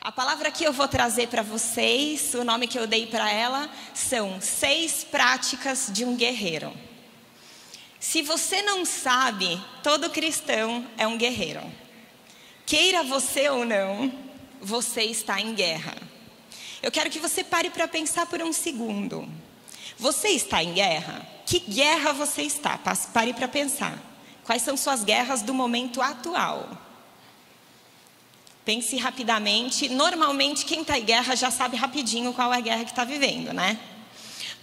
A palavra que eu vou trazer para vocês, o nome que eu dei para ela, são 6 práticas de um guerreiro. Se você não sabe, todo cristão é um guerreiro. Queira você ou não, você está em guerra. Eu quero que você pare para pensar por um segundo. Você está em guerra? Que guerra você está? Pare para pensar. Quais são suas guerras do momento atual? Pense rapidamente. Normalmente quem está em guerra já sabe rapidinho qual é a guerra que está vivendo, né?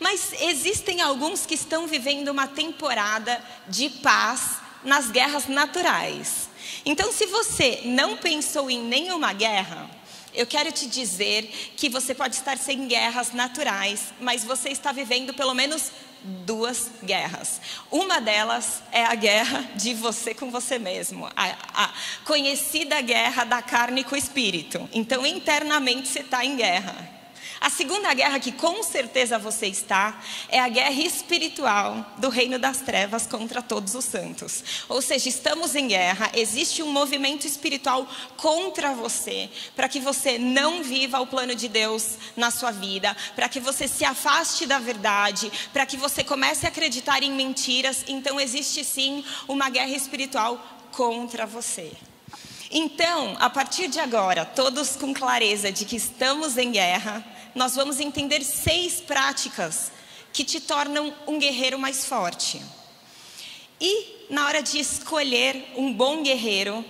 Mas existem alguns que estão vivendo uma temporada de paz nas guerras naturais. Então, se você não pensou em nenhuma guerra, eu quero te dizer que você pode estar sem guerras naturais, mas você está vivendo pelo menos 2 guerras. Uma delas é a guerra de você com você mesmo, a conhecida guerra da carne com o espírito. Então, internamente você está em guerra. A segunda guerra que com certeza você está é a guerra espiritual do reino das trevas contra todos os santos. Ou seja, estamos em guerra, existe um movimento espiritual contra você, para que você não viva o plano de Deus na sua vida, para que você se afaste da verdade, para que você comece a acreditar em mentiras. Então existe sim uma guerra espiritual contra você. Então, a partir de agora, todos com clareza de que estamos em guerra, nós vamos entender 6 práticas que te tornam um guerreiro mais forte. E na hora de escolher um bom guerreiro,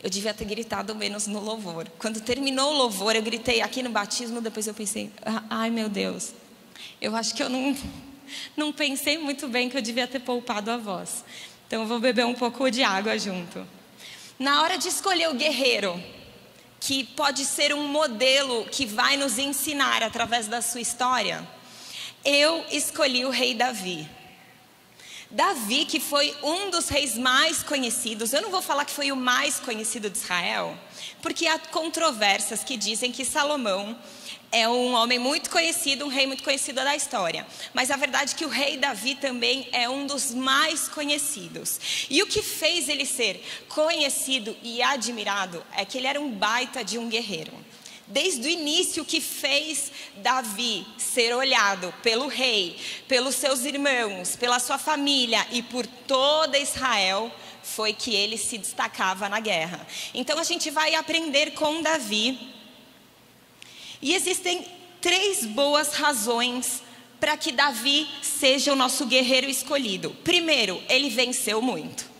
eu devia ter gritado menos no louvor. Quando terminou o louvor, eu gritei aqui no batismo, depois eu pensei, ai meu Deus, eu acho que eu não pensei muito bem, que eu devia ter poupado a voz. Então eu vou beber um pouco de água junto. Na hora de escolher o guerreiro, que pode ser um modelo que vai nos ensinar através da sua história, eu escolhi o rei Davi. Davi, que foi um dos reis mais conhecidos. Eu não vou falar que foi o mais conhecido de Israel, porque há controvérsias que dizem que Salomão é um homem muito conhecido, um rei muito conhecido da história. Mas a verdade é que o rei Davi também é um dos mais conhecidos. E o que fez ele ser conhecido e admirado é que ele era um baita de um guerreiro. Desde o início, o que fez Davi ser olhado pelo rei, pelos seus irmãos, pela sua família e por toda Israel, foi que ele se destacava na guerra. Então a gente vai aprender com Davi. E existem 3 boas razões para que Davi seja o nosso guerreiro escolhido. Primeiro, ele venceu muito.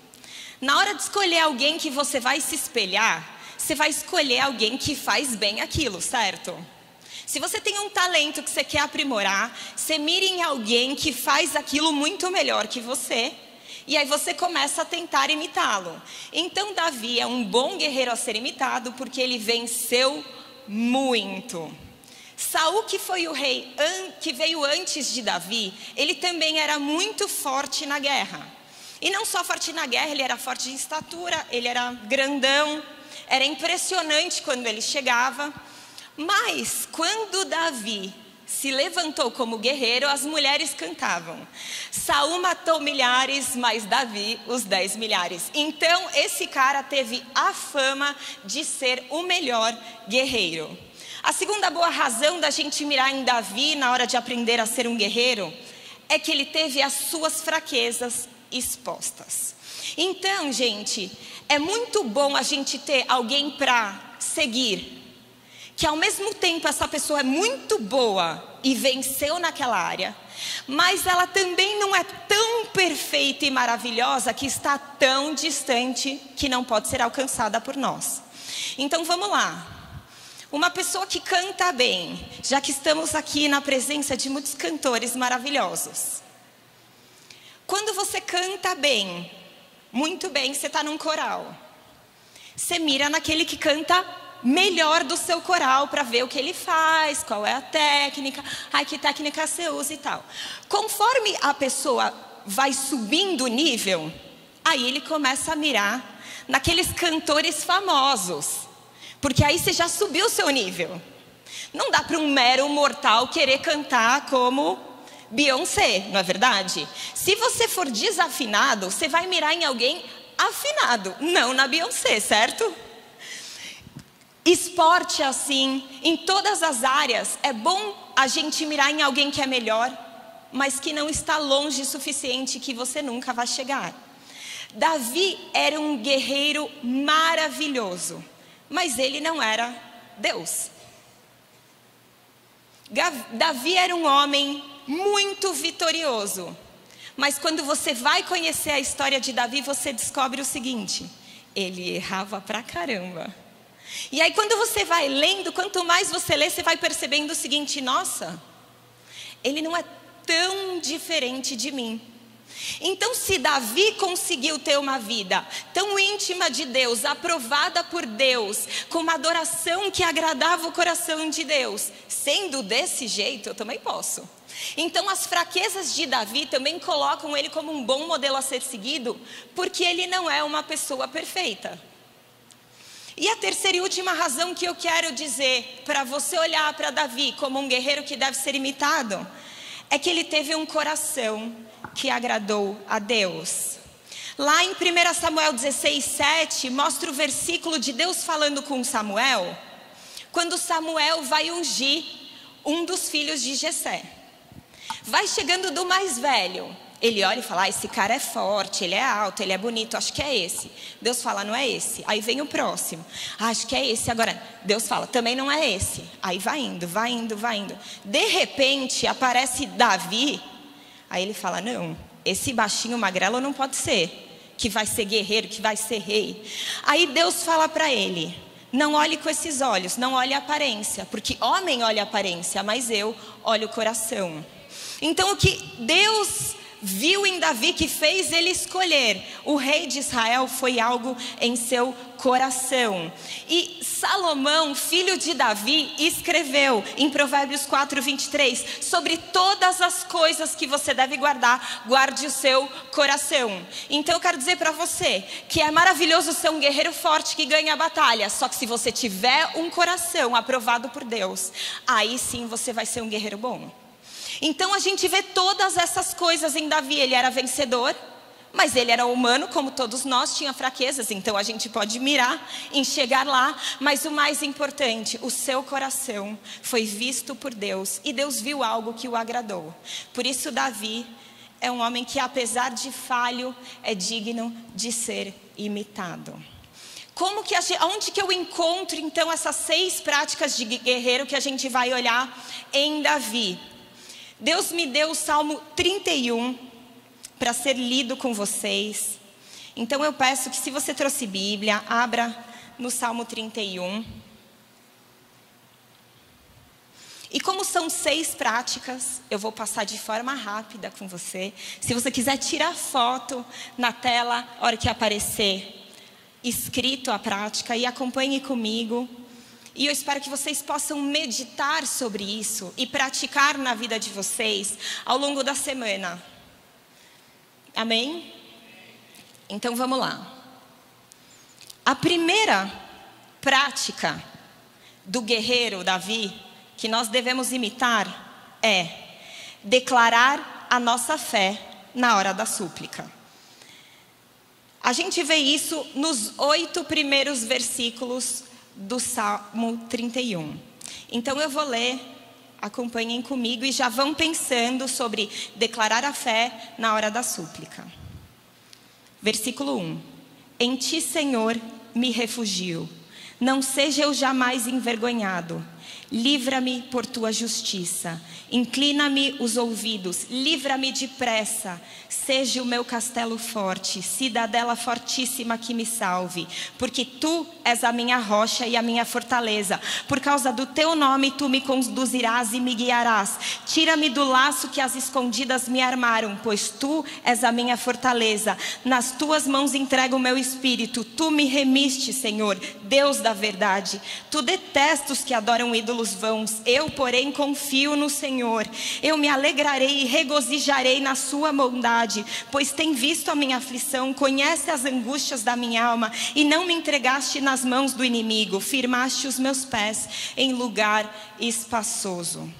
Na hora de escolher alguém que você vai se espelhar, você vai escolher alguém que faz bem aquilo, certo? Se você tem um talento que você quer aprimorar, você mira em alguém que faz aquilo muito melhor que você, e aí você começa a tentar imitá-lo. Então Davi é um bom guerreiro a ser imitado, porque ele venceu muito. Saul, que foi o rei que veio antes de Davi, ele também era muito forte na guerra. E não só forte na guerra, ele era forte de estatura, ele era grandão, era impressionante quando ele chegava. Mas quando Davi se levantou como guerreiro, as mulheres cantavam: Saul matou milhares, mas Davi os 10 milhares. Então esse cara teve a fama de ser o melhor guerreiro. A segunda boa razão da gente mirar em Davi na hora de aprender a ser um guerreiro é que ele teve as suas fraquezas expostas. Então, gente, é muito bom a gente ter alguém para seguir, que ao mesmo tempo essa pessoa é muito boa e venceu naquela área, mas ela também não é tão perfeita e maravilhosa que está tão distante que não pode ser alcançada por nós. Então vamos lá. Uma pessoa que canta bem, já que estamos aqui na presença de muitos cantores maravilhosos. Quando você canta bem, muito bem, você está num coral. Você mira naquele que canta melhor do seu coral para ver o que ele faz, qual é a técnica, que técnica você usa e tal. Conforme a pessoa vai subindo o nível, aí ele começa a mirar naqueles cantores famosos, porque aí você já subiu o seu nível. Não dá para um mero mortal querer cantar como Beyoncé, não é verdade? Se você for desafinado, você vai mirar em alguém afinado, não na Beyoncé, certo? Esporte assim, em todas as áreas, é bom a gente mirar em alguém que é melhor, mas que não está longe o suficiente, que você nunca vai chegar. Davi era um guerreiro maravilhoso, mas ele não era Deus. Davi era um homem muito vitorioso, mas quando você vai conhecer a história de Davi, você descobre o seguinte: ele errava pra caramba. E aí quando você vai lendo, quanto mais você lê, você vai percebendo o seguinte: nossa, ele não é tão diferente de mim. Então, se Davi conseguiu ter uma vida tão íntima de Deus, aprovada por Deus, com uma adoração que agradava o coração de Deus, sendo desse jeito, eu também posso. Então, as fraquezas de Davi também colocam ele como um bom modelo a ser seguido, porque ele não é uma pessoa perfeita. E a terceira e última razão que eu quero dizer, para você olhar para Davi como um guerreiro que deve ser imitado, é que ele teve um coração que agradou a Deus. Lá em 1 Samuel 16:7, mostra o versículo de Deus falando com Samuel, quando Samuel vai ungir um dos filhos de Jessé. Vai chegando do mais velho, ele olha e fala: esse cara é forte, ele é alto, ele é bonito, acho que é esse. Deus fala: não é esse. Aí vem o próximo: acho que é esse. Agora Deus fala: também não é esse. Aí vai indo, vai indo, vai indo. De repente aparece Davi. Aí ele fala: não, esse baixinho magrelo não pode ser, que vai ser guerreiro, que vai ser rei. Aí Deus fala para ele: não olhe com esses olhos, não olhe a aparência, porque homem olha a aparência, mas eu olho o coração. Então o que Deus viu em Davi que fez ele escolher o rei de Israel foi algo em seu coração. E Salomão, filho de Davi, escreveu em Provérbios 4:23: sobre todas as coisas que você deve guardar, guarde o seu coração. Então eu quero dizer para você que é maravilhoso ser um guerreiro forte que ganha a batalha, só que se você tiver um coração aprovado por Deus, aí sim você vai ser um guerreiro bom. Então a gente vê todas essas coisas em Davi. Ele era vencedor, mas ele era humano como todos nós, tinha fraquezas. Então a gente pode mirar em chegar lá, mas o mais importante, o seu coração foi visto por Deus, e Deus viu algo que o agradou. Por isso Davi é um homem que, apesar de falho, é digno de ser imitado. Onde que eu encontro então essas 6 práticas de guerreiro que a gente vai olhar em Davi? Deus me deu o Salmo 31 para ser lido com vocês. Então eu peço que, se você trouxe Bíblia, abra no Salmo 31. E como são 6 práticas, eu vou passar de forma rápida com você. Se você quiser tirar foto na tela, a hora que aparecer escrito a prática, e acompanhe comigo. E eu espero que vocês possam meditar sobre isso e praticar na vida de vocês ao longo da semana. Amém? Então vamos lá. A primeira prática do guerreiro Davi que nós devemos imitar é declarar a nossa fé na hora da súplica. A gente vê isso nos 8 primeiros versículos do Salmo 31. Então eu vou ler, acompanhem comigo e já vão pensando sobre declarar a fé na hora da súplica. Versículo 1: em ti, Senhor, me refugio, não seja eu jamais envergonhado. Livra-me por tua justiça, inclina-me os ouvidos, livra-me depressa, seja o meu castelo forte, cidadela fortíssima que me salve, porque tu és a minha rocha e a minha fortaleza, por causa do teu nome tu me conduzirás e me guiarás, tira-me do laço que as escondidas me armaram, pois tu és a minha fortaleza, nas tuas mãos entrego o meu espírito, tu me remiste, Senhor, Deus da verdade. Tu detestas os que adoram ídolos vãos, eu porém confio no Senhor. Eu me alegrarei e regozijarei na sua bondade, pois tem visto a minha aflição, conhece as angústias da minha alma, e não me entregaste nas mãos do inimigo, firmaste os meus pés em lugar espaçoso.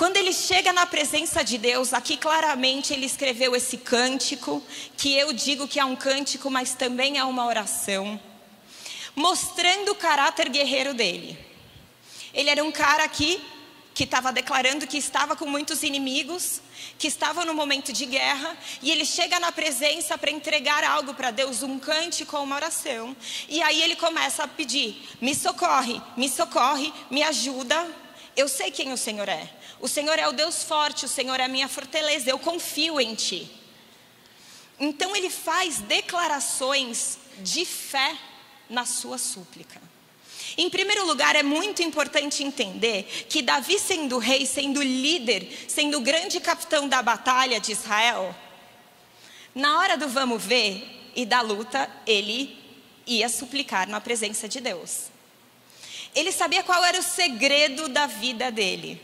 Quando ele chega na presença de Deus, aqui claramente ele escreveu esse cântico, que eu digo que é um cântico, mas também é uma oração, mostrando o caráter guerreiro dele. Ele era um cara que estava declarando que estava com muitos inimigos, que estava no momento de guerra, e ele chega na presença para entregar algo para Deus, um cântico ou uma oração. E aí ele começa a pedir: me socorre, me ajuda. Eu sei quem o Senhor é. O Senhor é o Deus forte, o Senhor é a minha fortaleza, eu confio em Ti. Então ele faz declarações de fé na sua súplica. Em primeiro lugar, é muito importante entender que Davi, sendo rei, sendo líder, sendo o grande capitão da batalha de Israel, na hora do vamos ver e da luta, ele ia suplicar na presença de Deus. Ele sabia qual era o segredo da vida dele.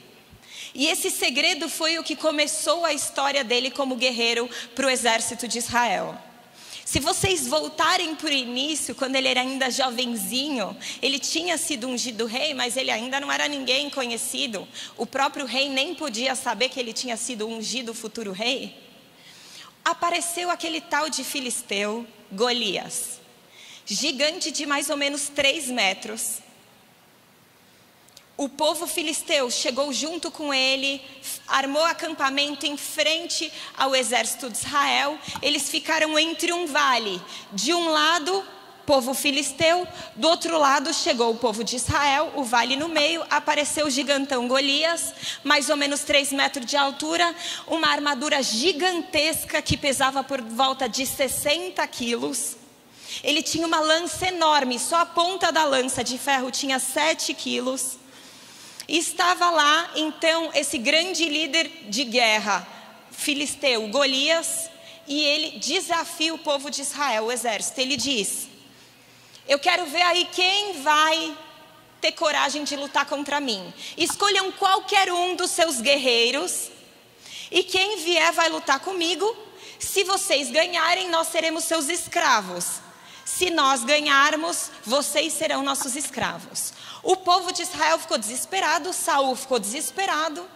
E esse segredo foi o que começou a história dele como guerreiro para o exército de Israel. Se vocês voltarem para o início, quando ele era ainda jovenzinho, ele tinha sido ungido rei, mas ele ainda não era ninguém conhecido. O próprio rei nem podia saber que ele tinha sido ungido futuro rei. Apareceu aquele tal de filisteu, Golias, gigante de mais ou menos 3 metros. O povo filisteu chegou junto com ele, armou acampamento em frente ao exército de Israel. Eles ficaram entre um vale. De um lado, povo filisteu, do outro lado chegou o povo de Israel, o vale no meio, apareceu o gigantão Golias, mais ou menos 3 metros de altura, uma armadura gigantesca que pesava por volta de 60 quilos. Ele tinha uma lança enorme, só a ponta da lança de ferro tinha 7 quilos. E estava lá, então, esse grande líder de guerra, filisteu, Golias, e ele desafia o povo de Israel, o exército. Ele diz: eu quero ver aí quem vai ter coragem de lutar contra mim. Escolham qualquer um dos seus guerreiros, e quem vier vai lutar comigo. Se vocês ganharem, nós seremos seus escravos. Se nós ganharmos, vocês serão nossos escravos. O povo de Israel ficou desesperado, Saul ficou desesperado.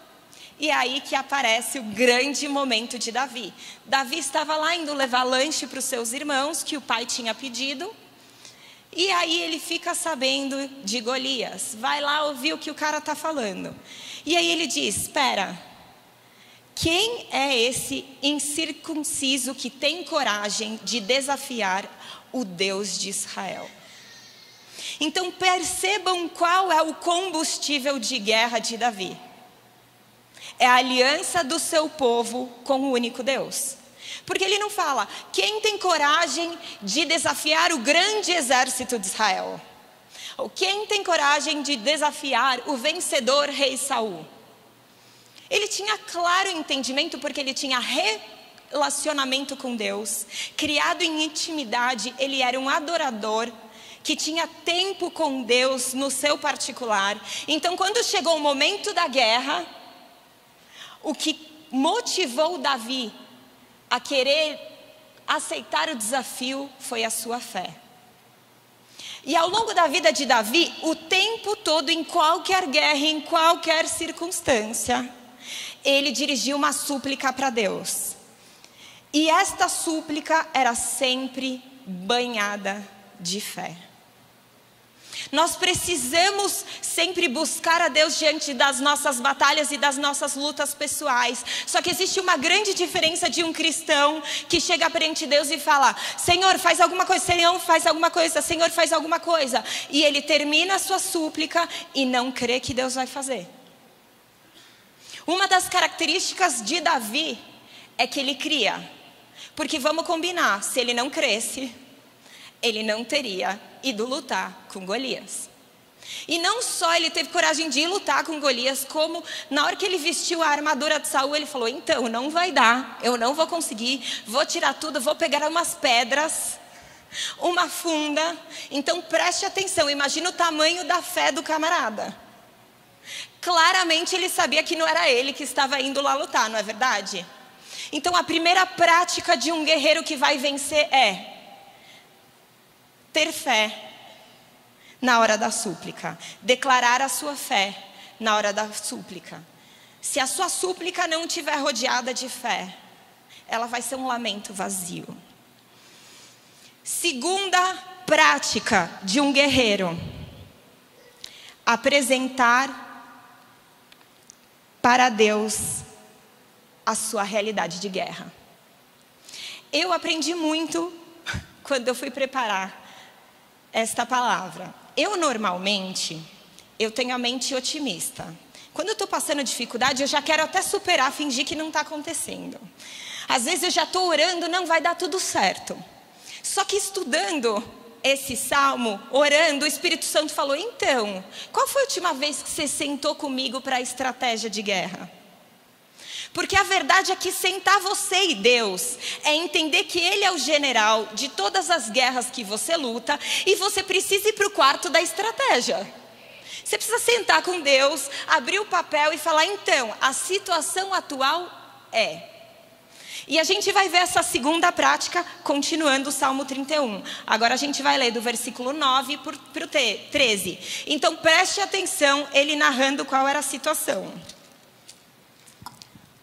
E é aí que aparece o grande momento de Davi. Davi estava lá indo levar lanche para os seus irmãos, que o pai tinha pedido. E aí ele fica sabendo de Golias. Vai lá ouvir o que o cara está falando. E aí ele diz: espera, quem é esse incircunciso que tem coragem de desafiar o Deus de Israel? Então percebam qual é o combustível de guerra de Davi. É a aliança do seu povo com o único Deus. Porque ele não fala: quem tem coragem de desafiar o grande exército de Israel? Ou quem tem coragem de desafiar o vencedor rei Saul? Ele tinha claro entendimento, porque ele tinha relacionamento com Deus, criado em intimidade. Ele era um adorador que tinha tempo com Deus no seu particular. Então, quando chegou o momento da guerra, o que motivou Davi a querer aceitar o desafio foi a sua fé. E ao longo da vida de Davi, o tempo todo, em qualquer guerra, em qualquer circunstância, ele dirigiu uma súplica para Deus. E esta súplica era sempre banhada de fé. Nós precisamos sempre buscar a Deus diante das nossas batalhas e das nossas lutas pessoais. Só que existe uma grande diferença de um cristão que chega perante Deus e fala: Senhor, faz alguma coisa, Senhor, faz alguma coisa, Senhor, faz alguma coisa. E ele termina a sua súplica e não crê que Deus vai fazer. Uma das características de Davi é que ele cria. Porque vamos combinar, se ele não cresce, ele não teria ido lutar com Golias. E não só ele teve coragem de ir lutar com Golias, como na hora que ele vestiu a armadura de Saul, ele falou: então, não vai dar, eu não vou conseguir, vou tirar tudo, vou pegar umas pedras, uma funda. Então preste atenção, imagina o tamanho da fé do camarada. Claramente ele sabia que não era ele que estava indo lá lutar, não é verdade? Então a primeira prática de um guerreiro que vai vencer é ter fé na hora da súplica. Declarar a sua fé na hora da súplica. Se a sua súplica não estiver rodeada de fé, ela vai ser um lamento vazio. Segunda prática de um guerreiro: apresentar para Deus a sua realidade de guerra. Eu aprendi muito quando eu fui preparar esta palavra. Eu normalmente, tenho a mente otimista. Quando eu estou passando dificuldade, eu já quero até superar, fingir que não está acontecendo. Às vezes eu já estou orando, não vai dar tudo certo. Só que estudando esse salmo, orando, o Espírito Santo falou: então, qual foi a última vez que você sentou comigo para a estratégia de guerra? Porque a verdade é que sentar você e Deus é entender que Ele é o general de todas as guerras que você luta, e você precisa ir para o quarto da estratégia. Você precisa sentar com Deus, abrir o papel e falar: então, a situação atual é... E a gente vai ver essa segunda prática continuando o Salmo 31. Agora a gente vai ler do versículo 9 para o 13. Então preste atenção, ele narrando qual era a situação.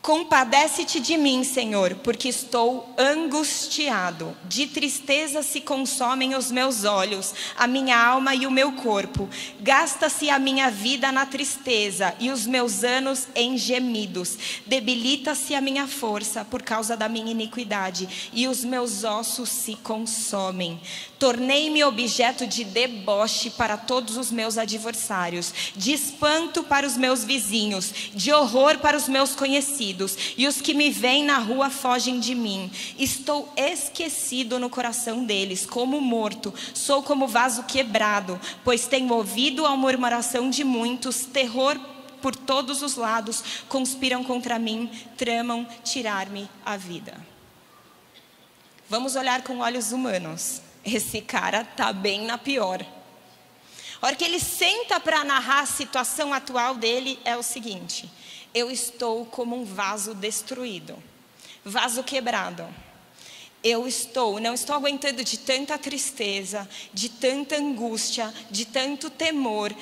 Compadece-te de mim, Senhor, porque estou angustiado. De tristeza se consomem os meus olhos, a minha alma e o meu corpo. Gasta-se a minha vida na tristeza e os meus anos em gemidos. Debilita-se a minha força por causa da minha iniquidade, e os meus ossos se consomem. Tornei-me objeto de deboche para todos os meus adversários, de espanto para os meus vizinhos, de horror para os meus conhecidos, e os que me veem na rua fogem de mim. Estou esquecido no coração deles, como morto, sou como vaso quebrado, pois tenho ouvido a murmuração de muitos, terror por todos os lados, conspiram contra mim, tramam tirar-me a vida. Vamos olhar com olhos humanos. Esse cara tá bem na pior. A hora que ele senta para narrar a situação atual dele é o seguinte: eu estou como um vaso destruído, vaso quebrado. Não estou aguentando de tanta tristeza, de tanta angústia, de tanto temor.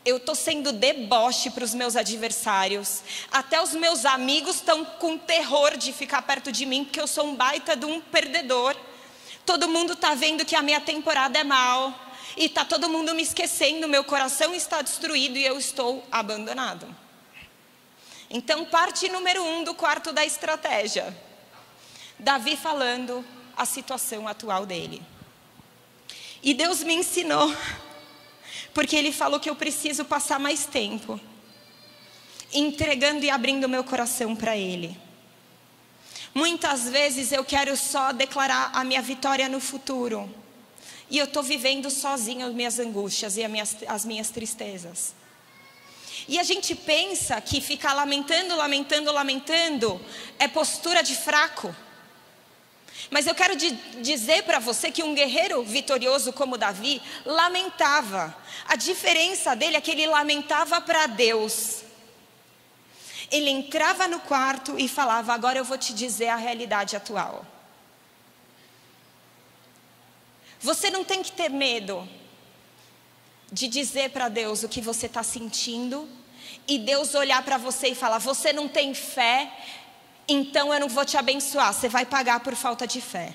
Eu estou sendo deboche para os meus adversários. Até os meus amigos estão com terror de ficar perto de mim, porque eu sou um baita de um perdedor. Todo mundo está vendo que a minha temporada é mal. E está todo mundo me esquecendo, meu coração está destruído e eu estou abandonado. Então, parte número 1 do quarto da estratégia. Davi falando a situação atual dele. E Deus me ensinou, porque Ele falou que eu preciso passar mais tempo entregando e abrindo meu coração para Ele. Muitas vezes eu quero só declarar a minha vitória no futuro. E eu estou vivendo sozinha as minhas angústias e as minhas tristezas. E a gente pensa que ficar lamentando é postura de fraco. Mas eu quero dizer para você que um guerreiro vitorioso como Davi lamentava. A diferença dele é que ele lamentava para Deus. Ele entrava no quarto e falava: agora eu vou te dizer a realidade atual. Você não tem que ter medo de dizer para Deus o que você está sentindo e Deus olhar para você e falar: você não tem fé, então eu não vou te abençoar, você vai pagar por falta de fé.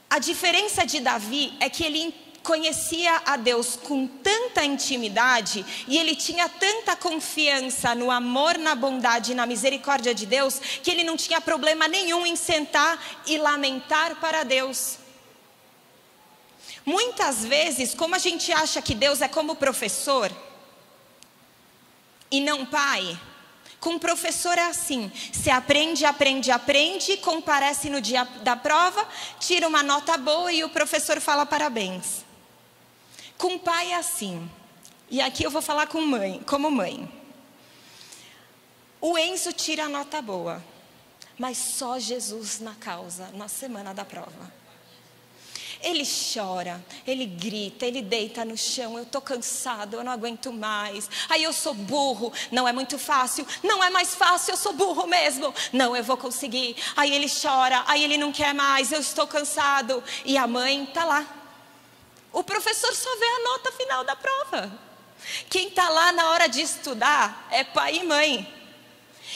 A diferença de Davi é que ele conhecia a Deus com tanta intimidade e ele tinha tanta confiança no amor, na bondade e na misericórdia de Deus, que ele não tinha problema nenhum em sentar e lamentar para Deus. Muitas vezes, como a gente acha que Deus é como professor e não pai, com professor é assim: você aprende, comparece no dia da prova, tira uma nota boa e o professor fala parabéns. Com pai é assim, e aqui eu vou falar como mãe. O Enzo tira a nota boa, mas só Jesus na causa, na semana da prova. Ele chora, ele grita, ele deita no chão: eu estou cansado, eu não aguento mais. Aí eu sou burro, não é muito fácil. Não é mais fácil, eu sou burro mesmo. Não, eu vou conseguir. Aí ele chora, aí ele não quer mais, eu estou cansado. E a mãe está lá. O professor só vê a nota final da prova. Quem está lá na hora de estudar é pai e mãe.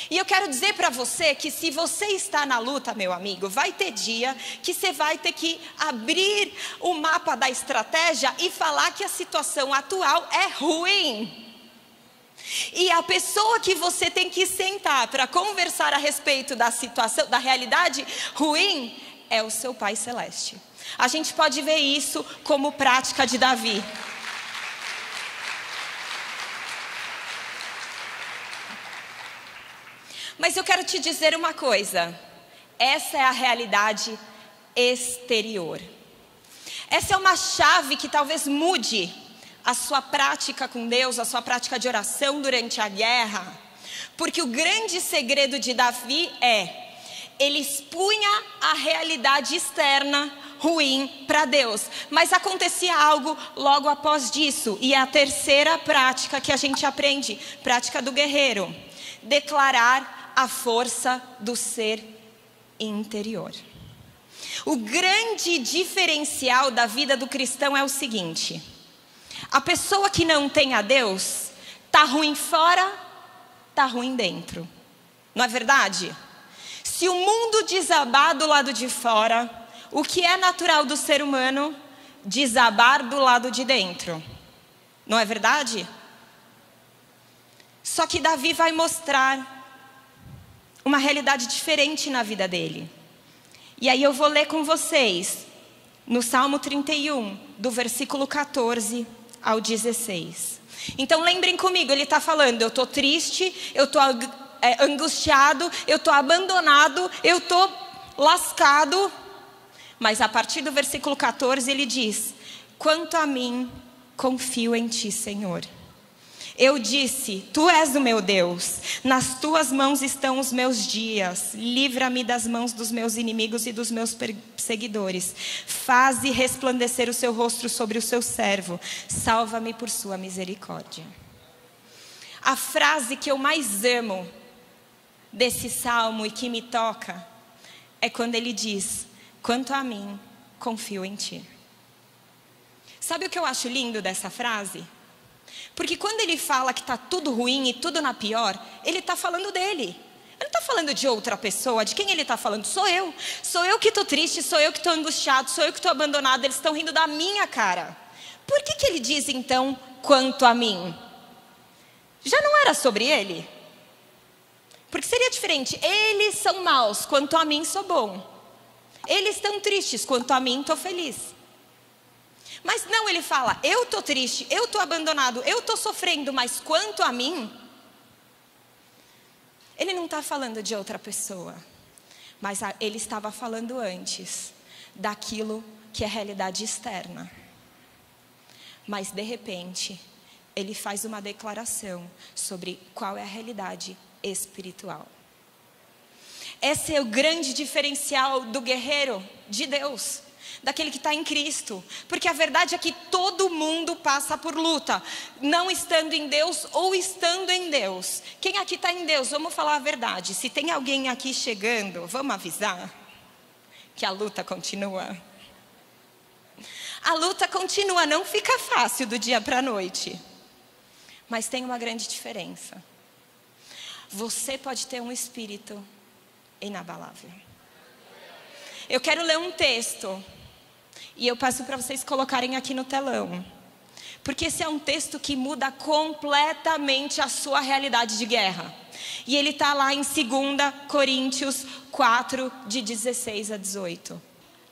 E eu quero dizer para você que se você está na luta, meu amigo, vai ter dia que você vai ter que abrir o mapa da estratégia e falar que a situação atual é ruim. E a pessoa que você tem que sentar para conversar a respeito da situação, da realidade ruim, é o seu Pai Celeste. A gente pode ver isso como prática de Davi. Mas eu quero te dizer uma coisa. Essa é a realidade exterior. Essa é uma chave que talvez mude a sua prática com Deus, a sua prática de oração durante a guerra. Porque o grande segredo de Davi ele expunha a realidade externa ruim para Deus. Mas acontecia algo logo após disso. E é a terceira prática que a gente aprende, prática do guerreiro. Declarar a força do ser interior. O grande diferencial da vida do cristão é o seguinte: a pessoa que não tem a Deus, tá ruim fora, tá ruim dentro. Não é verdade? Se o mundo desabar do lado de fora, o que é natural do ser humano? Desabar do lado de dentro. Não é verdade? Só que Davi vai mostrar uma realidade diferente na vida dele. E aí eu vou ler com vocês no Salmo 31, do versículo 14 ao 16. Então lembrem comigo, ele está falando: eu estou triste, eu estou angustiado, eu estou abandonado, eu estou lascado. Mas a partir do versículo 14 ele diz: quanto a mim, confio em ti, Senhor. Eu disse, tu és o meu Deus, nas tuas mãos estão os meus dias, livra-me das mãos dos meus inimigos e dos meus perseguidores, faze resplandecer o seu rosto sobre o seu servo, salva-me por sua misericórdia. A frase que eu mais amo desse salmo e que me toca é quando ele diz: quanto a mim, confio em ti. Sabe o que eu acho lindo dessa frase? Porque quando ele fala que está tudo ruim e tudo na pior, ele está falando dele. Ele não está falando de outra pessoa. De quem ele está falando? Sou eu. Sou eu que estou triste, sou eu que estou angustiado, sou eu que estou abandonado. Eles estão rindo da minha cara. Por que ele diz então, quanto a mim? Já não era sobre ele? Porque seria diferente. Eles são maus, quanto a mim sou bom. Eles estão tristes, quanto a mim estou feliz. Mas não, ele fala: eu estou triste, eu estou abandonado, eu estou sofrendo, mas quanto a mim, ele não está falando de outra pessoa, mas ele estava falando antes daquilo que é realidade externa. Mas de repente, ele faz uma declaração sobre qual é a realidade espiritual. Esse é o grande diferencial do guerreiro de Deus, daquele que está em Cristo. Porque a verdade é que todo mundo passa por luta, não estando em Deus ou estando em Deus. Quem aqui está em Deus? Vamos falar a verdade. Se tem alguém aqui chegando, vamos avisar que a luta continua. A luta continua, não fica fácil do dia para a noite. Mas tem uma grande diferença. Você pode ter um espírito inabalável. Eu quero ler um texto e eu peço para vocês colocarem aqui no telão, porque esse é um texto que muda completamente a sua realidade de guerra. E ele está lá em 2 Coríntios 4, de 16 a 18.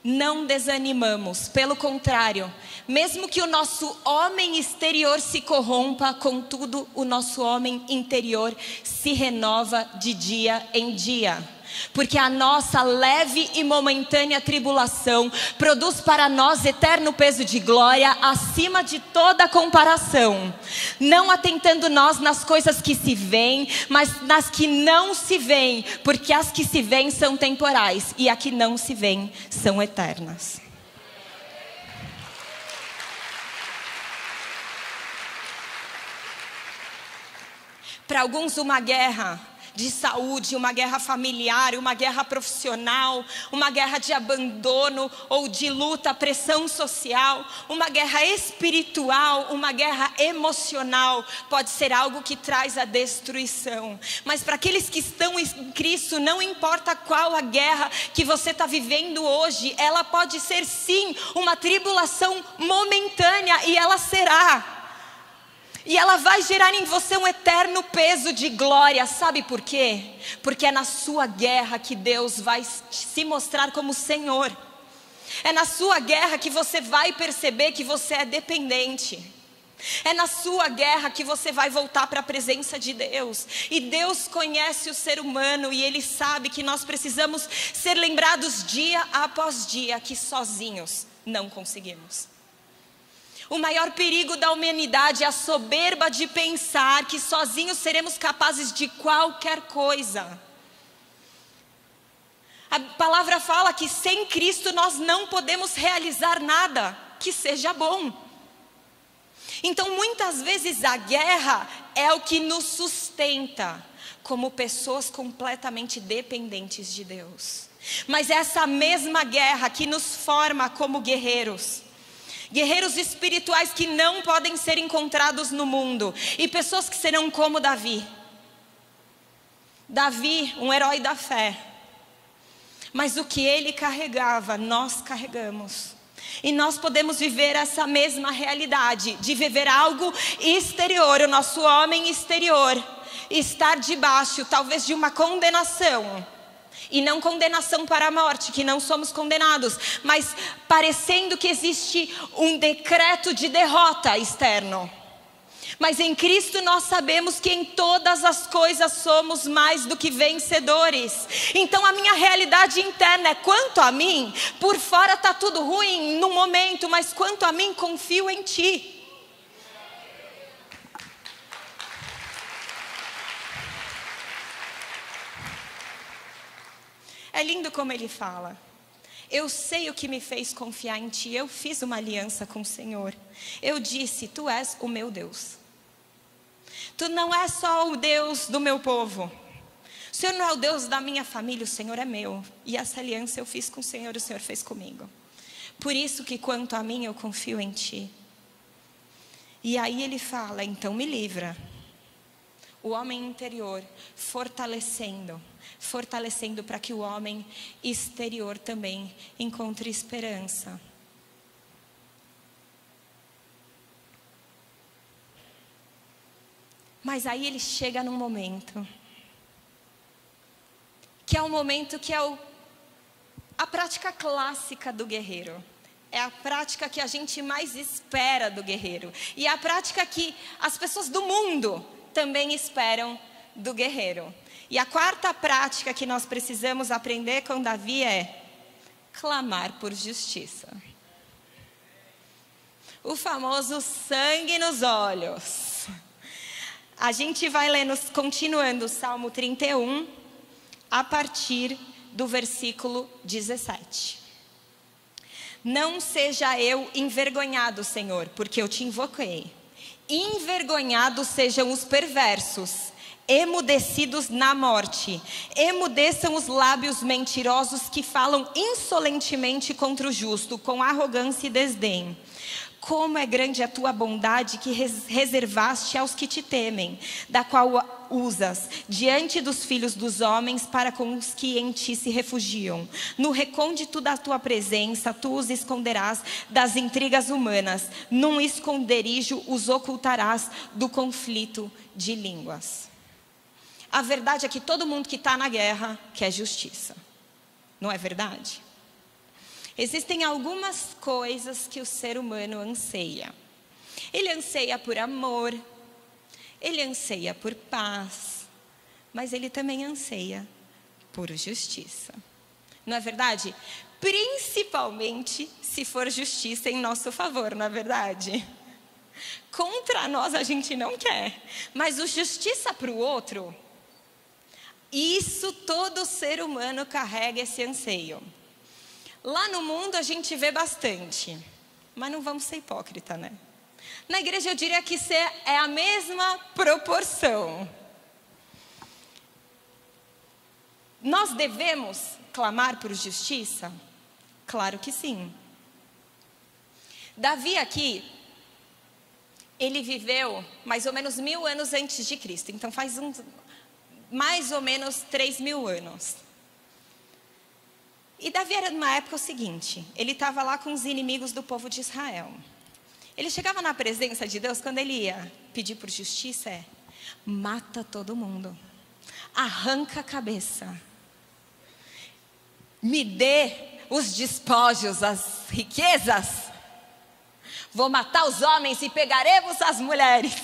Não desanimamos, pelo contrário, mesmo que o nosso homem exterior se corrompa, contudo o nosso homem interior se renova de dia em dia. Porque a nossa leve e momentânea tribulação produz para nós eterno peso de glória acima de toda comparação. Não atentando nós nas coisas que se veem, mas nas que não se veem. Porque as que se veem são temporais e as que não se veem são eternas. Para alguns uma guerra de saúde, uma guerra familiar, uma guerra profissional, uma guerra de abandono ou de luta, pressão social, uma guerra espiritual, uma guerra emocional, pode ser algo que traz a destruição. Mas para aqueles que estão em Cristo, não importa qual a guerra que você está vivendo hoje, ela pode ser sim uma tribulação momentânea, e ela será. E ela vai gerar em você um eterno peso de glória. Sabe por quê? Porque é na sua guerra que Deus vai se mostrar como Senhor. É na sua guerra que você vai perceber que você é dependente. É na sua guerra que você vai voltar para a presença de Deus. E Deus conhece o ser humano, e Ele sabe que nós precisamos ser lembrados dia após dia que sozinhos não conseguimos. O maior perigo da humanidade é a soberba de pensar que sozinhos seremos capazes de qualquer coisa. A palavra fala que sem Cristo nós não podemos realizar nada que seja bom. Então muitas vezes a guerra é o que nos sustenta como pessoas completamente dependentes de Deus. Mas é essa mesma guerra que nos forma como guerreiros. Guerreiros espirituais que não podem ser encontrados no mundo. E pessoas que serão como Davi. Davi, um herói da fé. Mas o que ele carregava, nós carregamos. E nós podemos viver essa mesma realidade. De viver algo exterior, o nosso homem exterior. Estar debaixo, talvez, de uma condenação. E não condenação para a morte, que não somos condenados, mas parecendo que existe um decreto de derrota externo. Mas em Cristo nós sabemos que em todas as coisas somos mais do que vencedores. Então a minha realidade interna é: quanto a mim, por fora está tudo ruim no momento, mas quanto a mim, confio em Ti. É lindo como ele fala: eu sei o que me fez confiar em Ti, eu fiz uma aliança com o Senhor. Eu disse: Tu és o meu Deus. Tu não és só o Deus do meu povo. O Senhor não é o Deus da minha família, o Senhor é meu. E essa aliança eu fiz com o Senhor fez comigo. Por isso que quanto a mim eu confio em Ti. E aí ele fala: então me livra. O homem interior fortalecendo para que o homem exterior também encontre esperança. Mas aí ele chega num momento, que é um momento que é a prática clássica do guerreiro. É a prática que a gente mais espera do guerreiro. E é a prática que as pessoas do mundo também esperam do guerreiro. E a quarta prática que nós precisamos aprender com Davi é clamar por justiça. O famoso sangue nos olhos. A gente vai lendo, continuando o Salmo 31, a partir do versículo 17. Não seja eu envergonhado, Senhor, porque eu te invoquei. Envergonhados sejam os perversos, emudecidos na morte. Emudeçam os lábios mentirosos que falam insolentemente contra o justo, com arrogância e desdém. Como é grande a tua bondade que reservaste aos que te temem, da qual usas diante dos filhos dos homens para com os que em ti se refugiam. No recôndito da tua presença, tu os esconderás das intrigas humanas. Num esconderijo os ocultarás do conflito de línguas. A verdade é que todo mundo que está na guerra quer justiça. Não é verdade? Existem algumas coisas que o ser humano anseia. Ele anseia por amor, ele anseia por paz, mas ele também anseia por justiça. Não é verdade? Principalmente se for justiça em nosso favor, não é verdade? Contra nós a gente não quer, mas o justiça para o outro, isso todo ser humano carrega esse anseio. Lá no mundo a gente vê bastante, mas não vamos ser hipócrita, né? Na igreja eu diria que é a mesma proporção. Nós devemos clamar por justiça? Claro que sim. Davi aqui, ele viveu mais ou menos 1000 anos antes de Cristo. Então faz mais ou menos 3000 anos. E Davi era numa época o seguinte, ele estava lá com os inimigos do povo de Israel. Ele chegava na presença de Deus, quando ele ia pedir por justiça, mata todo mundo, arranca a cabeça, me dê os despojos, as riquezas, vou matar os homens e pegaremos as mulheres.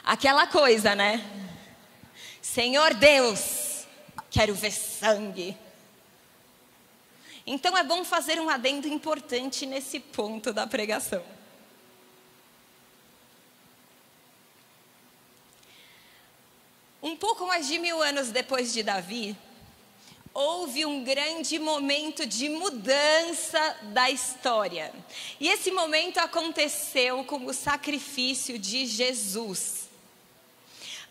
Aquela coisa, né? Senhor Deus, quero ver sangue. Então é bom fazer um adendo importante nesse ponto da pregação. Um pouco mais de 1000 anos depois de Davi, houve um grande momento de mudança da história. E esse momento aconteceu com o sacrifício de Jesus.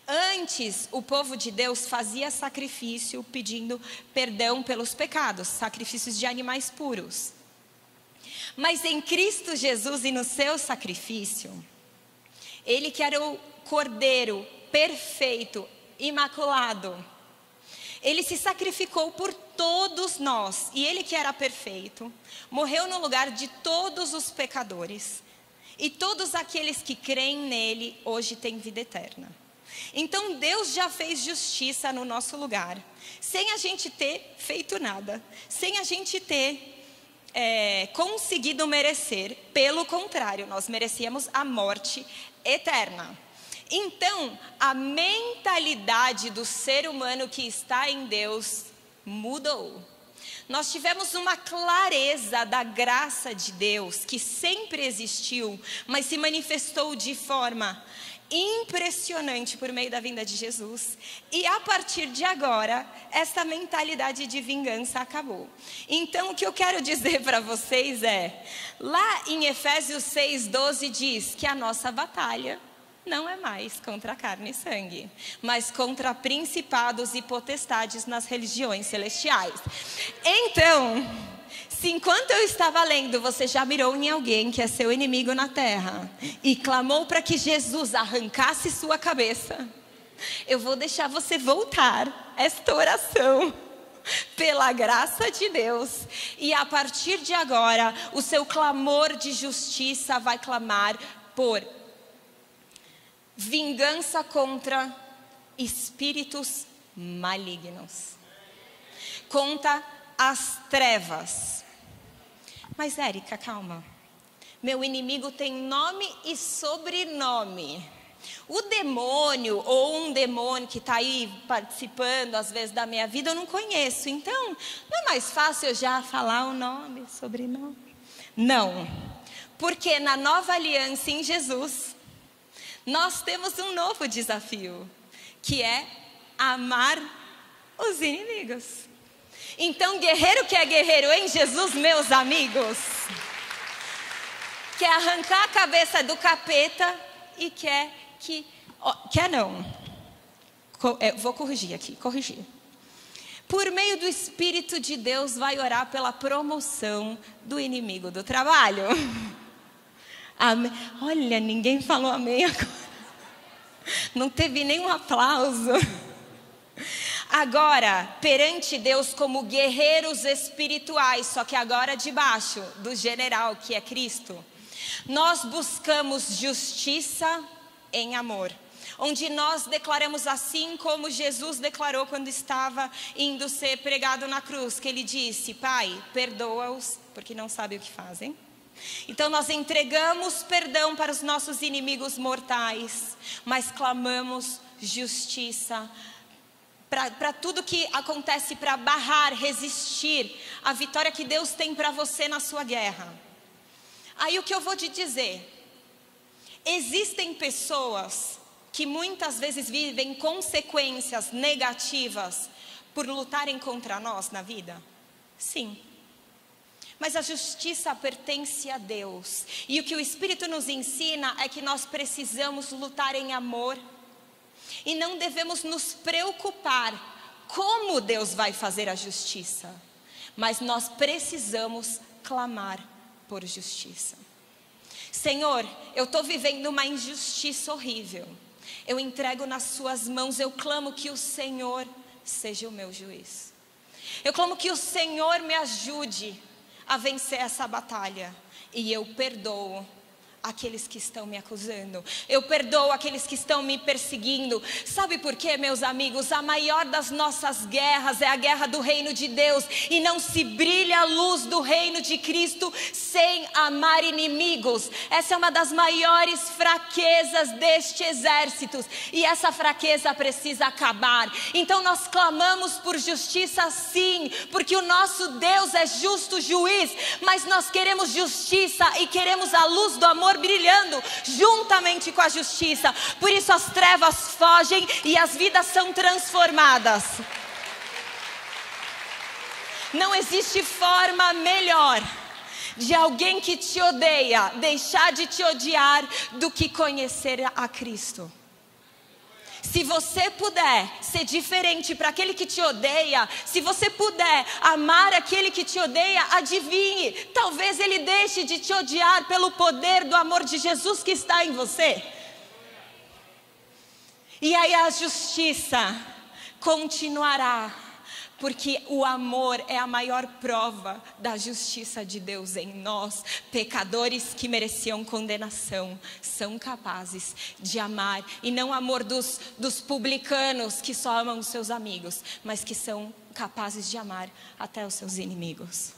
Antes, o povo de Deus fazia sacrifício pedindo perdão pelos pecados, sacrifícios de animais puros. Mas em Cristo Jesus e no seu sacrifício, Ele que era o Cordeiro perfeito, imaculado, Ele se sacrificou por todos nós, e Ele que era perfeito, morreu no lugar de todos os pecadores. E todos aqueles que creem nele, hoje têm vida eterna. Então Deus já fez justiça no nosso lugar, sem a gente ter feito nada, sem a gente ter conseguido merecer. Pelo contrário, nós merecíamos a morte eterna. Então, a mentalidade do ser humano que está em Deus mudou. Nós tivemos uma clareza da graça de Deus, que sempre existiu, mas se manifestou de forma impressionante por meio da vinda de Jesus. E a partir de agora, essa mentalidade de vingança acabou. Então, o que eu quero dizer para vocês lá em Efésios 6:12 diz que a nossa batalha não é mais contra carne e sangue, mas contra principados e potestades nas religiões celestiais. Então, se enquanto eu estava lendo, você já mirou em alguém que é seu inimigo na terra e clamou para que Jesus arrancasse sua cabeça, eu vou deixar você voltar esta oração pela graça de Deus, e a partir de agora o seu clamor de justiça vai clamar por vingança contra espíritos malignos, contra as trevas. Mas Érica, calma. Meu inimigo tem nome e sobrenome. O demônio, ou um demônio que está aí participando às vezes da minha vida, eu não conheço. Então, não é mais fácil eu já falar o nome, sobrenome? Não. Porque na nova aliança em Jesus, nós temos um novo desafio, que é amar os inimigos. Então, guerreiro que é guerreiro em Jesus, meus amigos, quer arrancar a cabeça do capeta e vou corrigir aqui, por meio do Espírito de Deus, vai orar pela promoção do inimigo do trabalho. Amém. Olha, ninguém falou amém agora. Não teve nenhum aplauso. Agora, perante Deus como guerreiros espirituais, só que agora debaixo do general que é Cristo, nós buscamos justiça em amor, onde nós declaramos assim como Jesus declarou quando estava indo ser pregado na cruz, que ele disse: Pai, perdoa-os, porque não sabem o que fazem. Então nós entregamos perdão para os nossos inimigos mortais, mas clamamos justiça para tudo que acontece, para barrar, resistir a vitória que Deus tem para você na sua guerra. Aí o que eu vou te dizer, existem pessoas que muitas vezes vivem consequências negativas por lutarem contra nós na vida? Sim. Mas a justiça pertence a Deus. E o que o Espírito nos ensina é que nós precisamos lutar em amor. E não devemos nos preocupar como Deus vai fazer a justiça, mas nós precisamos clamar por justiça. Senhor, eu estou vivendo uma injustiça horrível, eu entrego nas suas mãos, eu clamo que o Senhor seja o meu juiz. Eu clamo que o Senhor me ajude a vencer essa batalha. E eu perdoo aqueles que estão me acusando. Eu perdoo aqueles que estão me perseguindo. Sabe por quê, meus amigos? A maior das nossas guerras é a guerra do reino de Deus. E não se brilha a luz do reino de Cristo sem amar inimigos. Essa é uma das maiores fraquezas deste exército. E essa fraqueza precisa acabar. Então nós clamamos por justiça, sim, porque o nosso Deus é justo juiz. Mas nós queremos justiça e queremos a luz do amor brilhando juntamente com a justiça. Por isso as trevas fogem e as vidas são transformadas. Não existe forma melhor de alguém que te odeia deixar de te odiar do que conhecer a Cristo. Se você puder ser diferente para aquele que te odeia, se você puder amar aquele que te odeia, adivinhe, talvez ele deixe de te odiar pelo poder do amor de Jesus que está em você. E aí a justiça continuará, porque o amor é a maior prova da justiça de Deus em nós. Pecadores que mereciam condenação são capazes de amar, e não o amor dos publicanos que só amam os seus amigos, mas que são capazes de amar até os seus inimigos.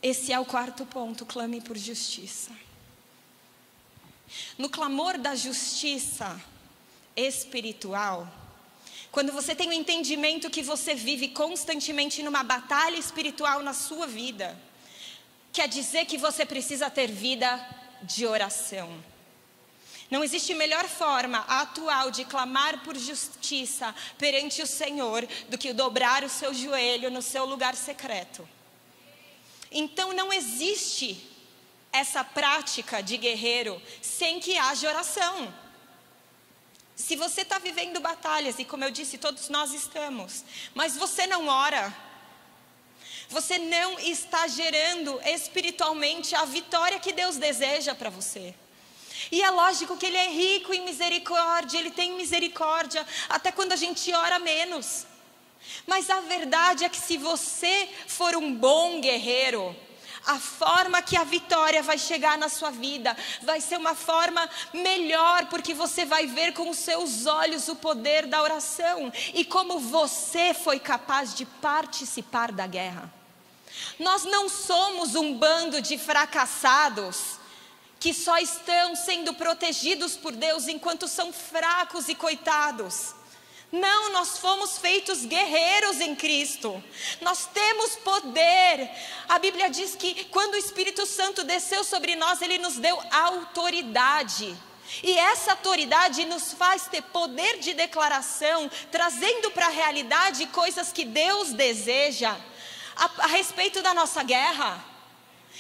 Esse é o quarto ponto: clame por justiça. No clamor da justiça espiritual, quando você tem o entendimento que você vive constantemente numa batalha espiritual na sua vida, quer dizer que você precisa ter vida de oração. Não existe melhor forma atual de clamar por justiça perante o Senhor do que dobrar o seu joelho no seu lugar secreto. Então não existe essa prática de guerreiro sem que haja oração. Se você está vivendo batalhas, e como eu disse, todos nós estamos, mas você não ora, você não está gerando espiritualmente a vitória que Deus deseja para você. E é lógico que Ele é rico em misericórdia, Ele tem misericórdia até quando a gente ora menos. Mas a verdade é que se você for um bom guerreiro, a forma que a vitória vai chegar na sua vida vai ser uma forma melhor, porque você vai ver com os seus olhos o poder da oração e como você foi capaz de participar da guerra. Nós não somos um bando de fracassados que só estão sendo protegidos por Deus enquanto são fracos e coitados. Não, nós fomos feitos guerreiros em Cristo. Nós temos poder. A Bíblia diz que quando o Espírito Santo desceu sobre nós, Ele nos deu autoridade. E essa autoridade nos faz ter poder de declaração, trazendo para a realidade coisas que Deus deseja a respeito da nossa guerra.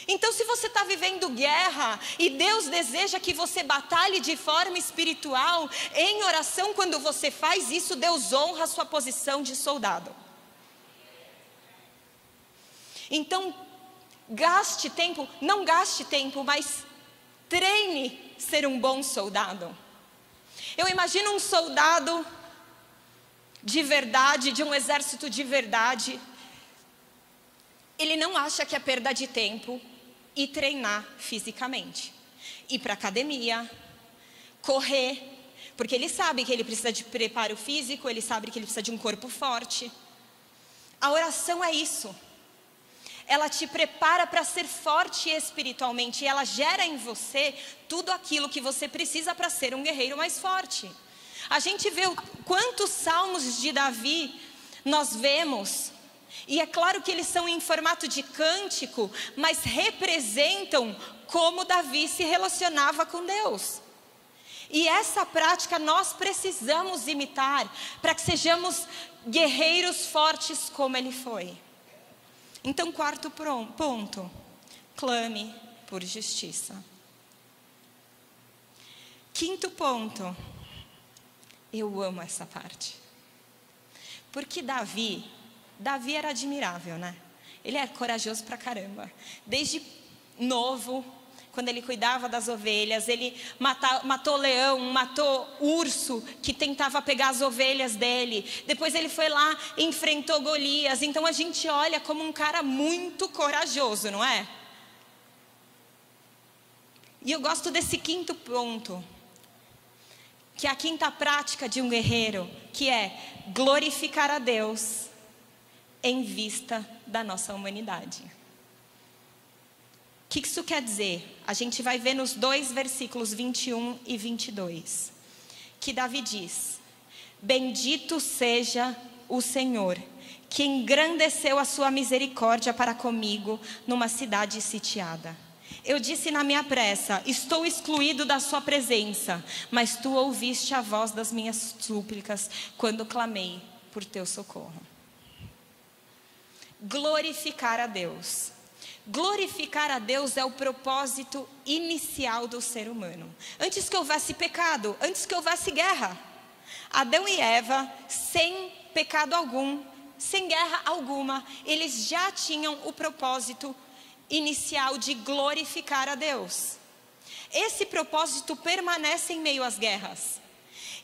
Então, se você está vivendo guerra e Deus deseja que você batalhe de forma espiritual, em oração, quando você faz isso, Deus honra a sua posição de soldado. Então, gaste tempo, não gaste tempo, mas treine ser um bom soldado. Eu imagino um soldado de verdade, de um exército de verdade. Ele não acha que é perda de tempo ir treinar fisicamente, ir para a academia, correr, porque ele sabe que ele precisa de preparo físico, ele sabe que ele precisa de um corpo forte. A oração é isso. Ela te prepara para ser forte espiritualmente, e ela gera em você tudo aquilo que você precisa para ser um guerreiro mais forte. A gente vê quantos salmos de Davi nós vemos. E é claro que eles são em formato de cântico, mas representam como Davi se relacionava com Deus. E essa prática nós precisamos imitar, para que sejamos guerreiros fortes como ele foi. Então, quarto ponto, clame por justiça. Quinto ponto. Eu amo essa parte. Porque Davi era admirável, né? Ele era corajoso pra caramba. Desde novo, quando ele cuidava das ovelhas, ele matou leão, matou urso que tentava pegar as ovelhas dele. Depois ele foi lá e enfrentou Golias. Então a gente olha como um cara muito corajoso, não é? E eu gosto desse quinto ponto, que é a quinta prática de um guerreiro, que é glorificar a Deus em vista da nossa humanidade. O que isso quer dizer? A gente vai ver nos dois versículos 21 e 22, que Davi diz: bendito seja o Senhor, que engrandeceu a sua misericórdia para comigo numa cidade sitiada. Eu disse na minha pressa: estou excluído da sua presença, mas tu ouviste a voz das minhas súplicas quando clamei por teu socorro. Glorificar a Deus. Glorificar a Deus é o propósito inicial do ser humano. Antes que houvesse pecado, antes que houvesse guerra, Adão e Eva, sem pecado algum, sem guerra alguma, eles já tinham o propósito inicial de glorificar a Deus. Esse propósito permanece em meio às guerras.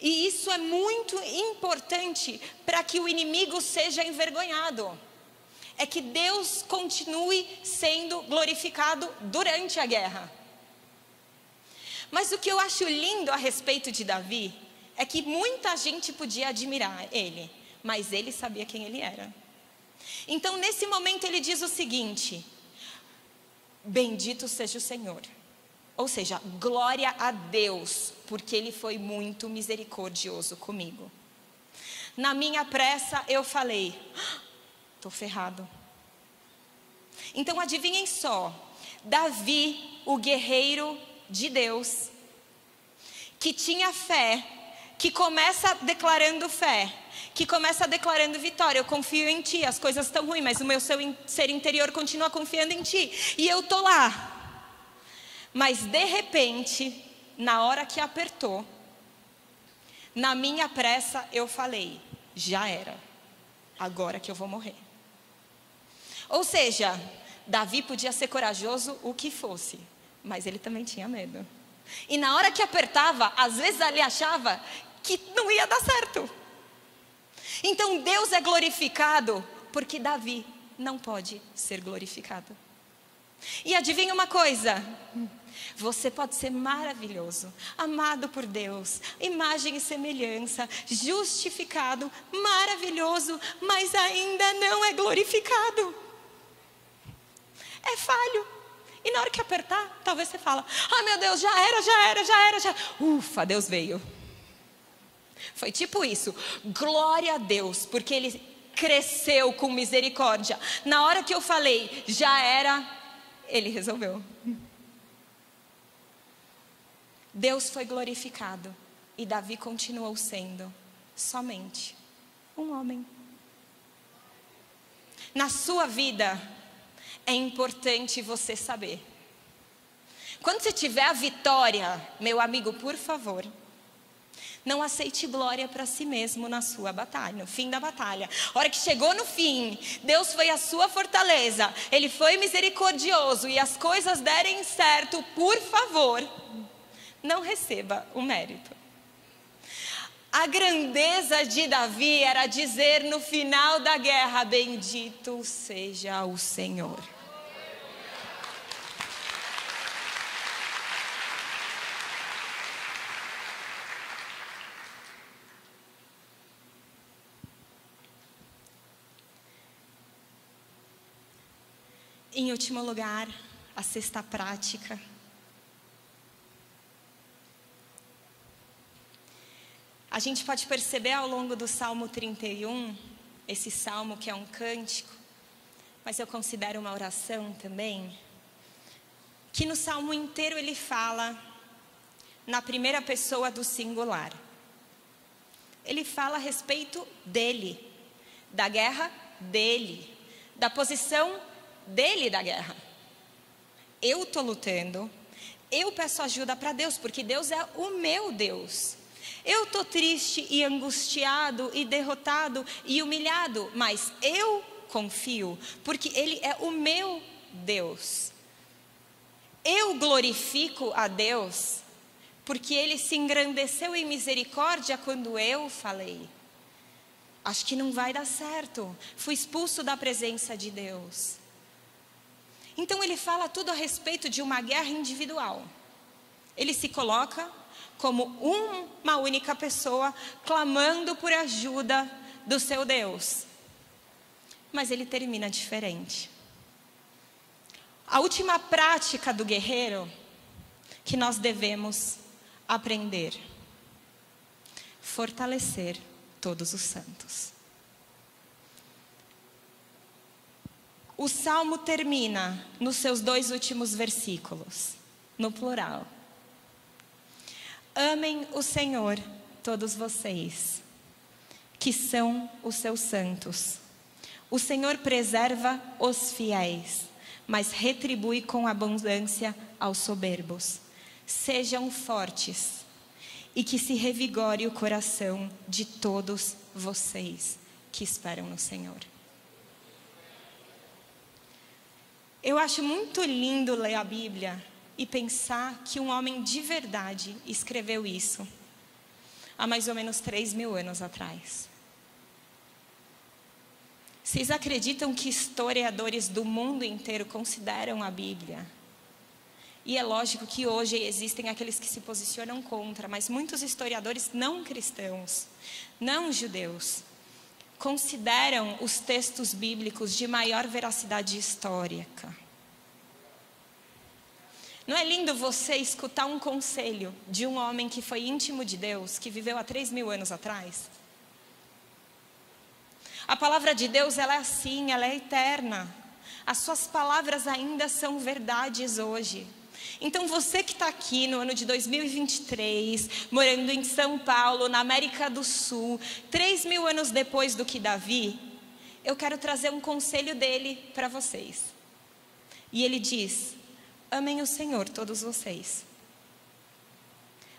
E isso é muito importante para que o inimigo seja envergonhado. É que Deus continue sendo glorificado durante a guerra. Mas o que eu acho lindo a respeito de Davi é que muita gente podia admirar ele, mas ele sabia quem ele era. Então nesse momento ele diz o seguinte: bendito seja o Senhor. Ou seja, glória a Deus, porque Ele foi muito misericordioso comigo. Na minha pressa eu falei: estou ferrado. Então adivinhem só, Davi, o guerreiro de Deus, que tinha fé, que começa declarando fé, que começa declarando vitória. Eu confio em ti, as coisas estão ruins, mas o meu ser interior continua confiando em ti. E eu estou lá. Mas de repente, na hora que apertou, na minha pressa eu falei: já era, agora que eu vou morrer. Ou seja, Davi podia ser corajoso o que fosse, mas ele também tinha medo. E na hora que apertava, às vezes ele achava que não ia dar certo. Então Deus é glorificado porque Davi não pode ser glorificado. E adivinha uma coisa? Você pode ser maravilhoso, amado por Deus, imagem e semelhança, justificado, maravilhoso, mas ainda não é glorificado. É falho. E na hora que apertar, talvez você fala: ah, meu Deus, já era. Ufa, Deus veio. Foi tipo isso. Glória a Deus, porque Ele cresceu com misericórdia. Na hora que eu falei, já era, Ele resolveu. Deus foi glorificado e Davi continuou sendo somente um homem. Na sua vida, é importante você saber. Quando você tiver a vitória, meu amigo, por favor, não aceite glória para si mesmo na sua batalha, no fim da batalha. A hora que chegou no fim, Deus foi a sua fortaleza, Ele foi misericordioso e as coisas derem certo, por favor, não receba o mérito. A grandeza de Davi era dizer no final da guerra: bendito seja o Senhor. Em último lugar, a sexta prática. A gente pode perceber ao longo do Salmo 31, esse salmo que é um cântico, mas eu considero uma oração também, que no salmo inteiro ele fala na primeira pessoa do singular. Ele fala a respeito dele, da guerra dele, da posição dele da guerra. Eu estou lutando, eu peço ajuda para Deus, porque Deus é o meu Deus. Eu estou triste e angustiado e derrotado e humilhado, mas eu confio, porque Ele é o meu Deus. Eu glorifico a Deus, porque Ele se engrandeceu em misericórdia quando eu falei: acho que não vai dar certo, fui expulso da presença de Deus. Então ele fala tudo a respeito de uma guerra individual. Ele se coloca como uma única pessoa, clamando por ajuda do seu Deus. Mas ele termina diferente. A última prática do guerreiro que nós devemos aprender: fortalecer todos os santos. O salmo termina nos seus 2 últimos versículos, no plural: amem o Senhor todos vocês, que são os seus santos. O Senhor preserva os fiéis, mas retribui com abundância aos soberbos. Sejam fortes e que se revigore o coração de todos vocês que esperam no Senhor. Eu acho muito lindo ler a Bíblia e pensar que um homem de verdade escreveu isso há mais ou menos 3.000 anos atrás. Vocês acreditam que historiadores do mundo inteiro consideram a Bíblia? E é lógico que hoje existem aqueles que se posicionam contra, mas muitos historiadores não cristãos, não judeus, consideram os textos bíblicos de maior veracidade histórica. Não é lindo você escutar um conselho de um homem que foi íntimo de Deus, que viveu há 3.000 anos atrás? A palavra de Deus, ela é assim, ela é eterna. As suas palavras ainda são verdades hoje. Então você que está aqui no ano de 2023, morando em São Paulo, na América do Sul, 3.000 anos depois do que Davi, eu quero trazer um conselho dele para vocês. E ele diz: amem o Senhor todos vocês.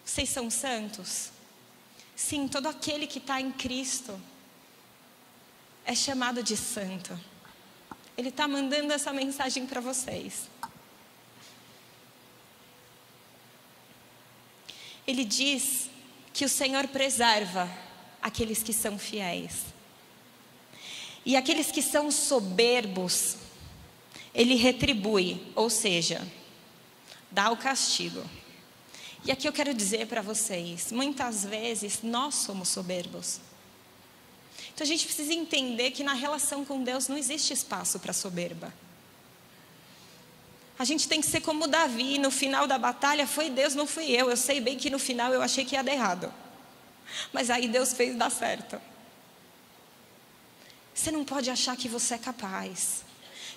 Vocês são santos? Sim, todo aquele que está em Cristo é chamado de santo. Ele está mandando essa mensagem para vocês. Ele diz que o Senhor preserva aqueles que são fiéis. E aqueles que são soberbos, Ele retribui, ou seja, dá o castigo. E aqui eu quero dizer para vocês, muitas vezes nós somos soberbos. Então a gente precisa entender que na relação com Deus não existe espaço para soberba. A gente tem que ser como Davi, no final da batalha foi Deus, não fui eu. Eu sei bem que no final eu achei que ia dar errado, mas aí Deus fez dar certo. Você não pode achar que você é capaz.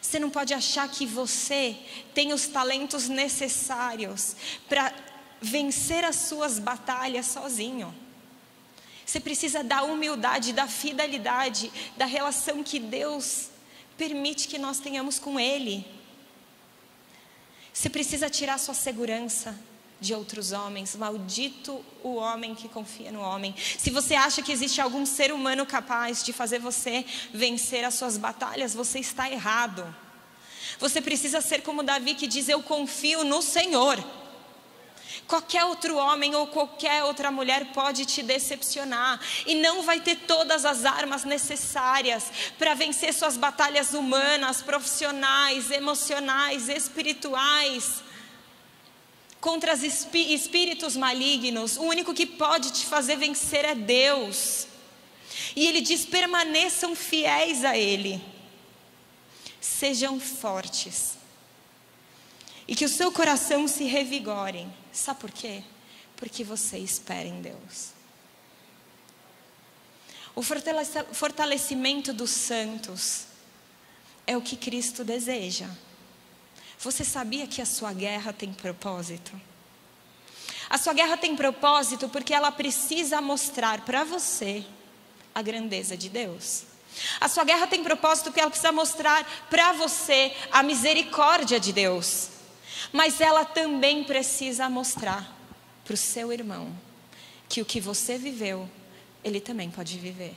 Você não pode achar que você tem os talentos necessários para vencer as suas batalhas sozinho. Você precisa da humildade, da fidelidade, da relação que Deus permite que nós tenhamos com Ele. Você precisa tirar sua segurança de outros homens. Maldito o homem que confia no homem. Se você acha que existe algum ser humano capaz de fazer você vencer as suas batalhas, você está errado. Você precisa ser como Davi, que diz: eu confio no Senhor. Qualquer outro homem ou qualquer outra mulher pode te decepcionar e não vai ter todas as armas necessárias para vencer suas batalhas humanas, profissionais, emocionais, espirituais, contra os espíritos malignos. O único que pode te fazer vencer é Deus. E Ele diz: permaneçam fiéis a Ele, sejam fortes, e que o seu coração se revigore. Sabe por quê? Porque você espera em Deus. O fortalecimento dos santos é o que Cristo deseja. Você sabia que a sua guerra tem propósito? A sua guerra tem propósito porque ela precisa mostrar para você a grandeza de Deus. A sua guerra tem propósito porque ela precisa mostrar para você a misericórdia de Deus. Mas ela também precisa mostrar para o seu irmão que o que você viveu, ele também pode viver.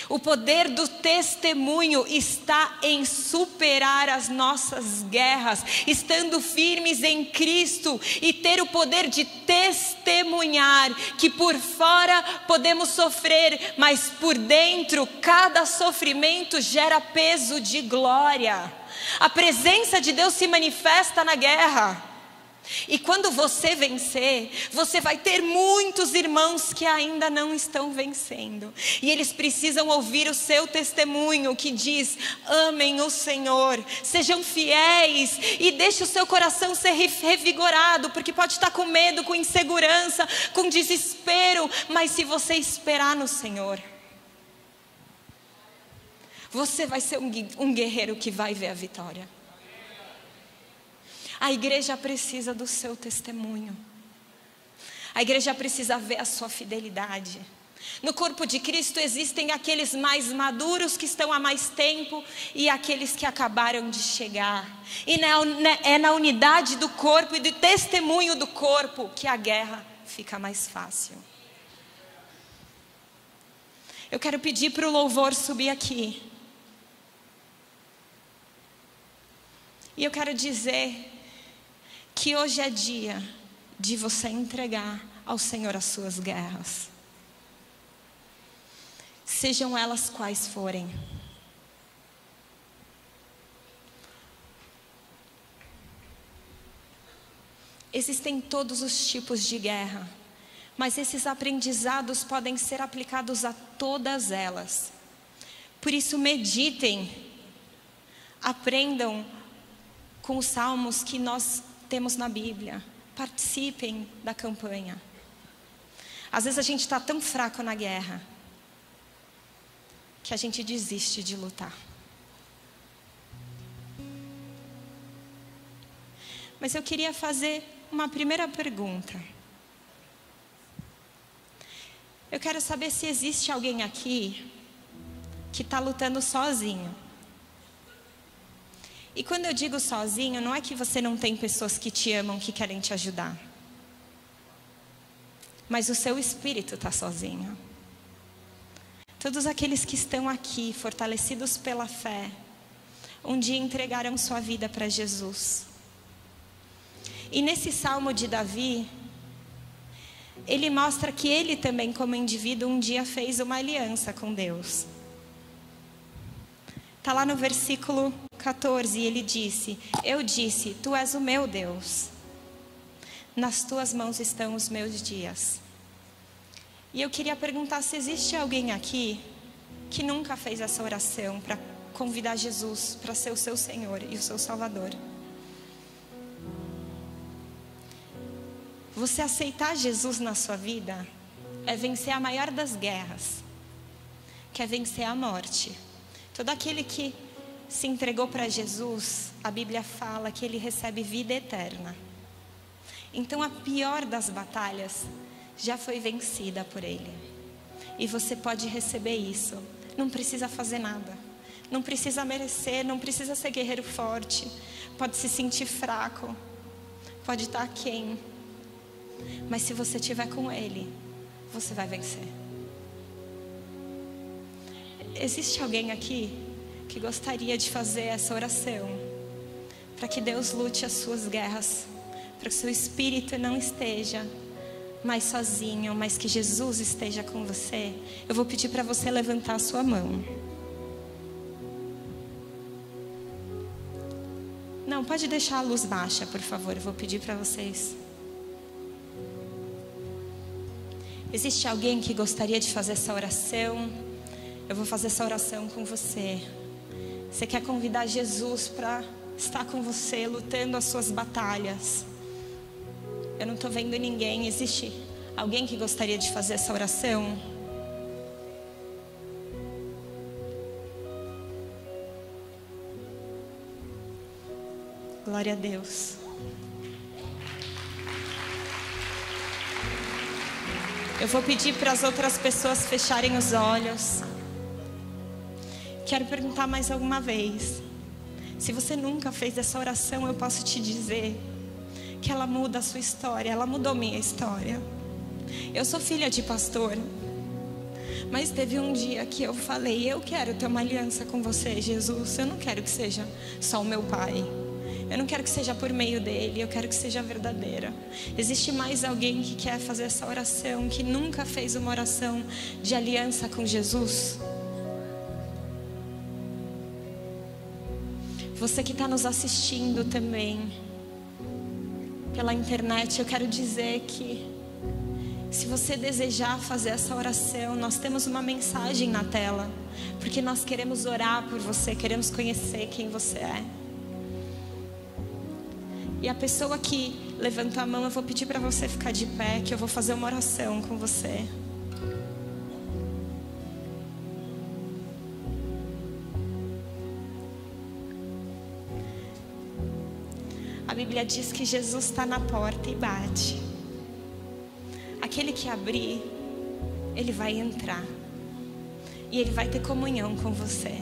O poder do testemunho está em superar as nossas guerras, estando firmes em Cristo e ter o poder de testemunhar que por fora podemos sofrer, mas por dentro cada sofrimento gera peso de glória. A presença de Deus se manifesta na guerra. E quando você vencer, você vai ter muitos irmãos que ainda não estão vencendo. E eles precisam ouvir o seu testemunho que diz: amem o Senhor, sejam fiéis e deixe o seu coração ser revigorado, porque pode estar com medo, com insegurança, com desespero, mas se você esperar no Senhor, você vai ser um guerreiro que vai ver a vitória. A igreja precisa do seu testemunho. A igreja precisa ver a sua fidelidade. No corpo de Cristo existem aqueles mais maduros que estão há mais tempo e aqueles que acabaram de chegar. E é na unidade do corpo e do testemunho do corpo que a guerra fica mais fácil. Eu quero pedir para o louvor subir aqui. E eu quero dizer que hoje é dia de você entregar ao Senhor as suas guerras. Sejam elas quais forem. Existem todos os tipos de guerra, mas esses aprendizados podem ser aplicados a todas elas. Por isso meditem, aprendam com os salmos que nós temos na Bíblia. Participem da campanha. Às vezes a gente está tão fraco na guerra que a gente desiste de lutar. Mas eu queria fazer uma primeira pergunta. Eu quero saber se existe alguém aqui que está lutando sozinho. E quando eu digo sozinho, não é que você não tem pessoas que te amam, que querem te ajudar. Mas o seu espírito está sozinho. Todos aqueles que estão aqui, fortalecidos pela fé, um dia entregaram sua vida para Jesus. E nesse salmo de Davi, ele mostra que ele também, como indivíduo, um dia fez uma aliança com Deus. Está lá no versículo 14, ele disse: eu disse, tu és o meu Deus, nas tuas mãos estão os meus dias. E eu queria perguntar se existe alguém aqui que nunca fez essa oração para convidar Jesus para ser o seu Senhor e o seu Salvador. Você aceitar Jesus na sua vida é vencer a maior das guerras, que é vencer a morte. Todo aquele que se entregou para Jesus, a Bíblia fala que ele recebe vida eterna. Então a pior das batalhas já foi vencida por ele. E você pode receber isso. Não precisa fazer nada. Não precisa merecer, não precisa ser guerreiro forte. Pode se sentir fraco. Pode estar aquém. Mas se você estiver com ele, você vai vencer. Existe alguém aqui que gostaria de fazer essa oração para que Deus lute as suas guerras, para que o seu espírito não esteja mais sozinho, mas que Jesus esteja com você? Eu vou pedir para você levantar a sua mão. Não, pode deixar a luz baixa, por favor. Eu vou pedir para vocês. Existe alguém que gostaria de fazer essa oração? Eu vou fazer essa oração com você. Você quer convidar Jesus para estar com você, lutando as suas batalhas? Eu não estou vendo ninguém. Existe alguém que gostaria de fazer essa oração? Glória a Deus. Eu vou pedir para as outras pessoas fecharem os olhos. Quero perguntar mais alguma vez. Se você nunca fez essa oração, eu posso te dizer que ela muda a sua história. Ela mudou minha história. Eu sou filha de pastor, mas teve um dia que eu falei: eu quero ter uma aliança com você, Jesus. Eu não quero que seja só o meu pai, eu não quero que seja por meio dele, eu quero que seja verdadeira. Existe mais alguém que quer fazer essa oração, que nunca fez uma oração de aliança com Jesus? Você que está nos assistindo também pela internet, eu quero dizer que se você desejar fazer essa oração, nós temos uma mensagem na tela, porque nós queremos orar por você, queremos conhecer quem você é. E a pessoa que levantou a mão, eu vou pedir para você ficar de pé, que eu vou fazer uma oração com você. A Bíblia diz que Jesus está na porta e bate. Aquele que abrir, ele vai entrar. E ele vai ter comunhão com você.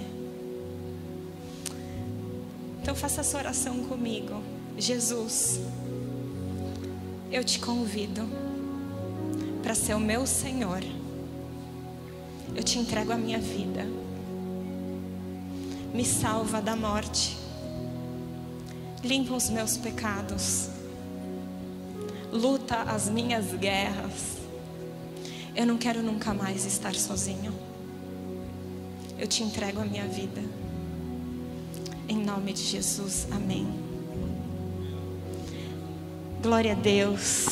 Então faça essa oração comigo. Jesus, eu te convido para ser o meu Senhor. Eu te entrego a minha vida. Me salva da morte. Limpa os meus pecados. Luta as minhas guerras. Eu não quero nunca mais estar sozinho. Eu te entrego a minha vida. Em nome de Jesus, amém. Glória a Deus.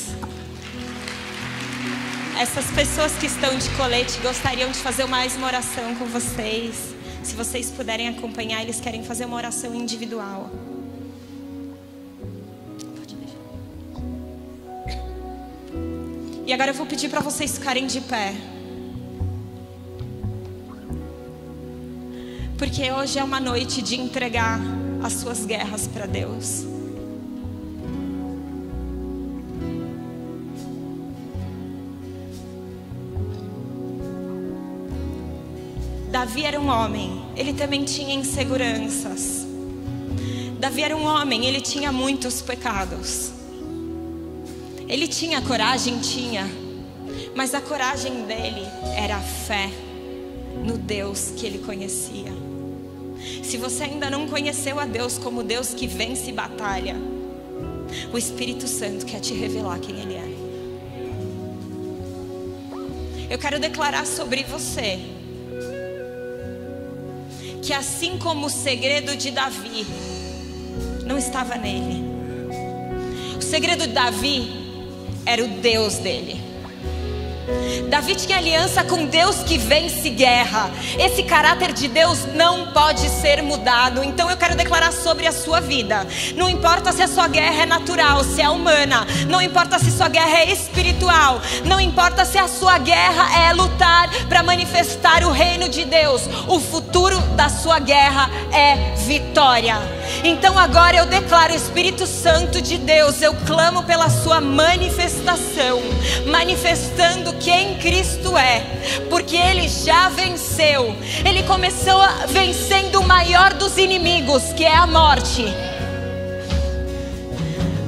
Essas pessoas que estão de colete gostariam de fazer mais uma oração com vocês. Se vocês puderem acompanhar, eles querem fazer uma oração individual. E agora eu vou pedir para vocês ficarem de pé. Porque hoje é uma noite de entregar as suas guerras para Deus. Davi era um homem, ele também tinha inseguranças. Davi era um homem, ele tinha muitos pecados. Ele tinha coragem? Tinha. Mas a coragem dele era a fé no Deus que ele conhecia. Se você ainda não conheceu a Deus como Deus que vence batalha, o Espírito Santo quer te revelar quem Ele é. Eu quero declarar sobre você que assim como o segredo de Davi não estava nele, o segredo de Davi era o Deus dele. Davi tinha aliança com Deus que vence guerra. Esse caráter de Deus não pode ser mudado. Então eu quero declarar sobre a sua vida. Não importa se a sua guerra é natural, se é humana. Não importa se sua guerra é espiritual. Não importa se a sua guerra é lutar para manifestar o reino de Deus. O futuro da sua guerra é vitória. Então agora eu declaro, Espírito Santo de Deus, eu clamo pela sua manifestação, manifestando quem Cristo é, porque Ele já venceu. Ele começou vencendo o maior dos inimigos, que é a morte.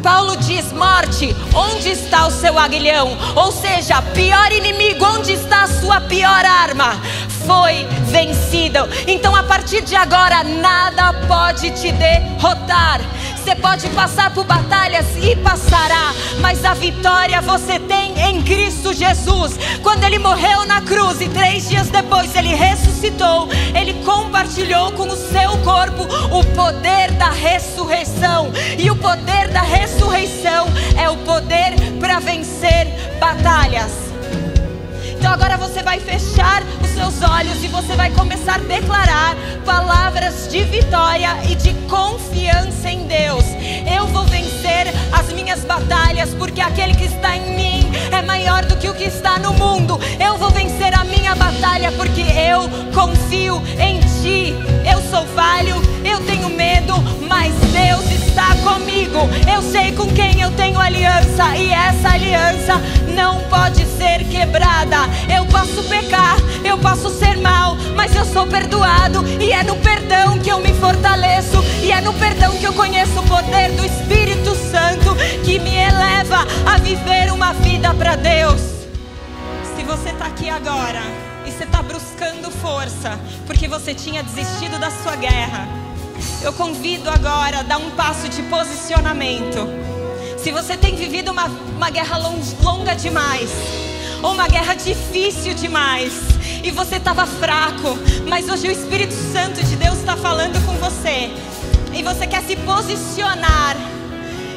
Paulo diz: morte, onde está o seu aguilhão? Ou seja, pior inimigo, onde está a sua pior arma? Foi vencida. Então a partir de agora nada pode te derrotar. Você pode passar por batalhas e passará, mas a vitória você tem em Cristo Jesus. Quando Ele morreu na cruz e 3 dias depois Ele ressuscitou, Ele compartilhou com o seu corpo o poder da ressurreição. E o poder da ressurreição é o poder para vencer batalhas. Então agora você vai fechar os seus olhos e você vai começar a declarar palavras de vitória e de confiança em Deus. Eu vou vencer as minhas batalhas, porque aquele que está em mim é maior do que o que está no mundo. Eu vou vencer a minha batalha porque eu confio em Ti. Eu sou falho, eu tenho medo, mas Deus está comigo. Eu sei com quem eu tenho aliança e essa aliança não pode ser quebrada. Eu posso pecar, eu posso ser mal, mas eu sou perdoado e é no perdão que eu me fortaleço, e é no perdão que eu conheço o poder do Espírito Santo que me eleva a viver uma vida para Deus. Se você está aqui agora e você está buscando força porque você tinha desistido da sua guerra, eu convido agora a dar um passo de posicionamento. Se você tem vivido uma guerra longa demais, ou uma guerra difícil demais, e você estava fraco, mas hoje o Espírito Santo de Deus está falando com você, e você quer se posicionar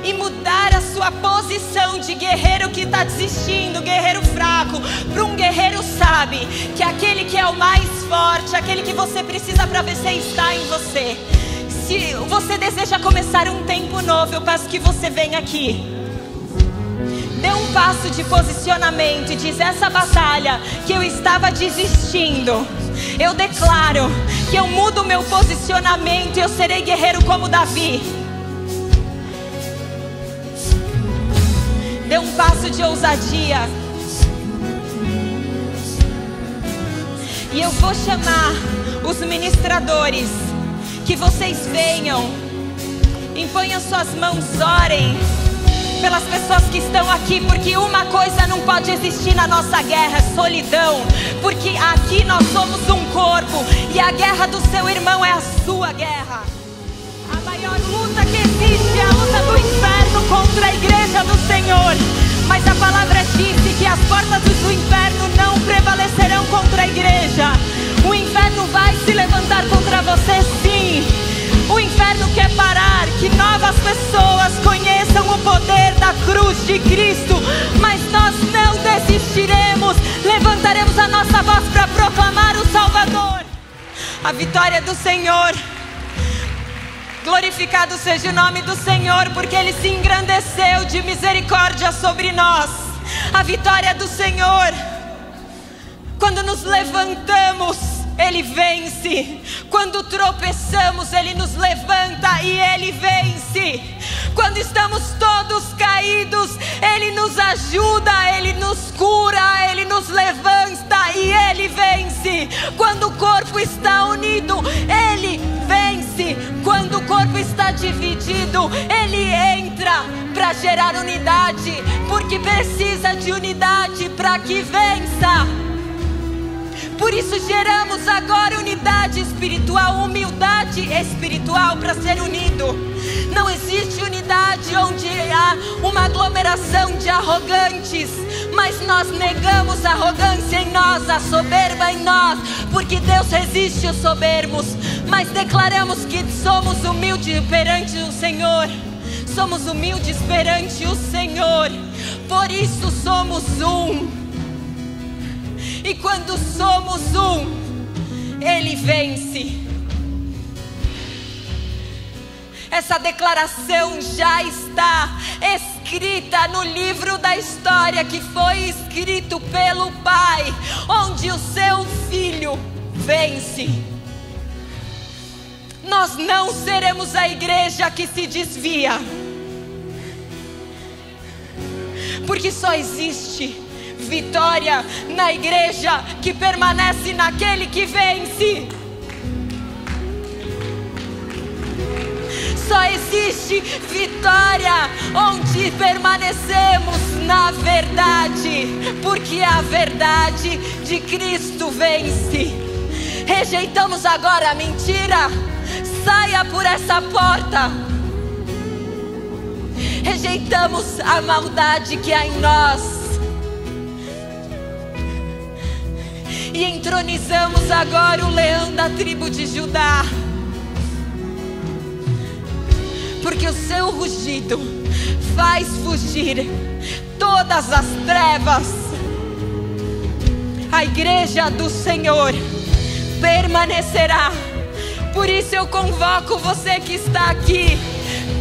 e mudar a sua posição de guerreiro que está desistindo, guerreiro fraco, para um guerreiro sabe que aquele que é o mais forte, aquele que você precisa para vencer está em você. Se você deseja começar um tempo novo, eu peço que você venha aqui. Dê um passo de posicionamento e diz: essa batalha que eu estava desistindo, eu declaro que eu mudo o meu posicionamento e eu serei guerreiro como Davi. Dê um passo de ousadia. E eu vou chamar os ministradores, que vocês venham, imponham suas mãos, orem pelas pessoas que estão aqui, porque uma coisa não pode existir na nossa guerra: é solidão, porque aqui nós somos um corpo, e a guerra do seu irmão é a sua guerra. A maior luta que existe é a luta do inferno contra a igreja do Senhor, mas a palavra disse que as portas do inferno não prevalecerão contra a igreja. O inferno vai se levantar contra você, sim. O inferno quer parar que novas pessoas conheçam o poder da cruz de Cristo, mas nós não desistiremos. Levantaremos a nossa voz para proclamar o Salvador. A vitória do Senhor. Glorificado seja o nome do Senhor, porque Ele se engrandeceu de misericórdia sobre nós. A vitória do Senhor. Quando nos levantamos, Ele vence. Quando tropeçamos, Ele nos levanta e Ele vence. Quando estamos todos caídos, Ele nos ajuda, Ele nos cura, Ele nos levanta e Ele vence. Quando o corpo está unido, Ele vence. Quando o corpo está dividido, Ele entra para gerar unidade, porque precisa de unidade para que vença. Por isso geramos agora unidade espiritual, humildade espiritual para ser unido. Não existe unidade onde há uma aglomeração de arrogantes, mas nós negamos a arrogância em nós, a soberba em nós, porque Deus resiste os soberbos. Mas declaramos que somos humildes perante o Senhor. Somos humildes perante o Senhor. Por isso somos um. E quando somos um, Ele vence. Essa declaração já está escrita no livro da história que foi escrito pelo Pai, onde o seu Filho vence. Nós não seremos a igreja que se desvia, porque só existe vitória na igreja que permanece naquele que vence. Só existe vitória onde permanecemos na verdade, porque a verdade de Cristo vence. Rejeitamos agora a mentira. Saia por essa porta. Rejeitamos a maldade que há em nós e entronizamos agora o leão da tribo de Judá, porque o seu rugido faz fugir todas as trevas. A igreja do Senhor permanecerá. Por isso eu convoco você que está aqui: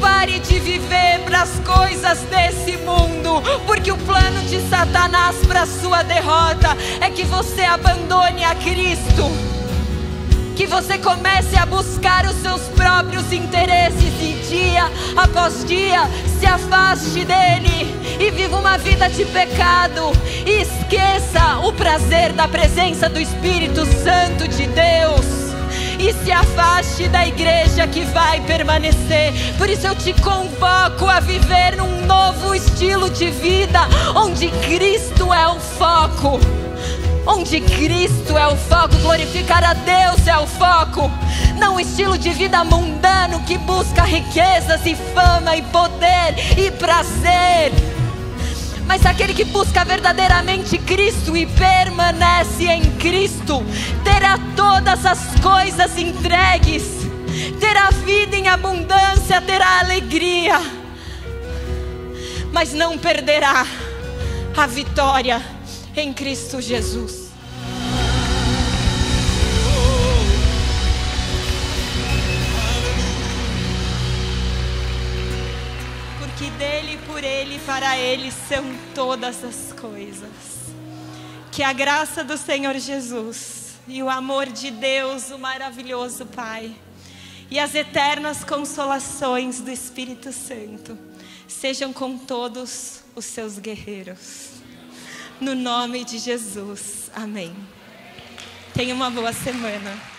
pare de viver para as coisas desse mundo, porque o plano de Satanás para a sua derrota é que você abandone a Cristo, que você comece a buscar os seus próprios interesses e dia após dia se afaste dele e viva uma vida de pecado e esqueça o prazer da presença do Espírito Santo de Deus. e se afaste da igreja que vai permanecer. Por isso eu te convoco a viver num novo estilo de vida, onde Cristo é o foco. Onde Cristo é o foco, glorificar a Deus é o foco. Não um estilo de vida mundano que busca riquezas e fama e poder e prazer, mas aquele que busca verdadeiramente Cristo e permanece em Cristo terá todas as coisas entregues, terá vida em abundância, terá alegria, mas não perderá a vitória em Cristo Jesus. Porque dele, por ele e para ele são todas as coisas. Que a graça do Senhor Jesus e o amor de Deus, o maravilhoso Pai, e as eternas consolações do Espírito Santo sejam com todos os seus guerreiros. No nome de Jesus. Amém. Tenha uma boa semana.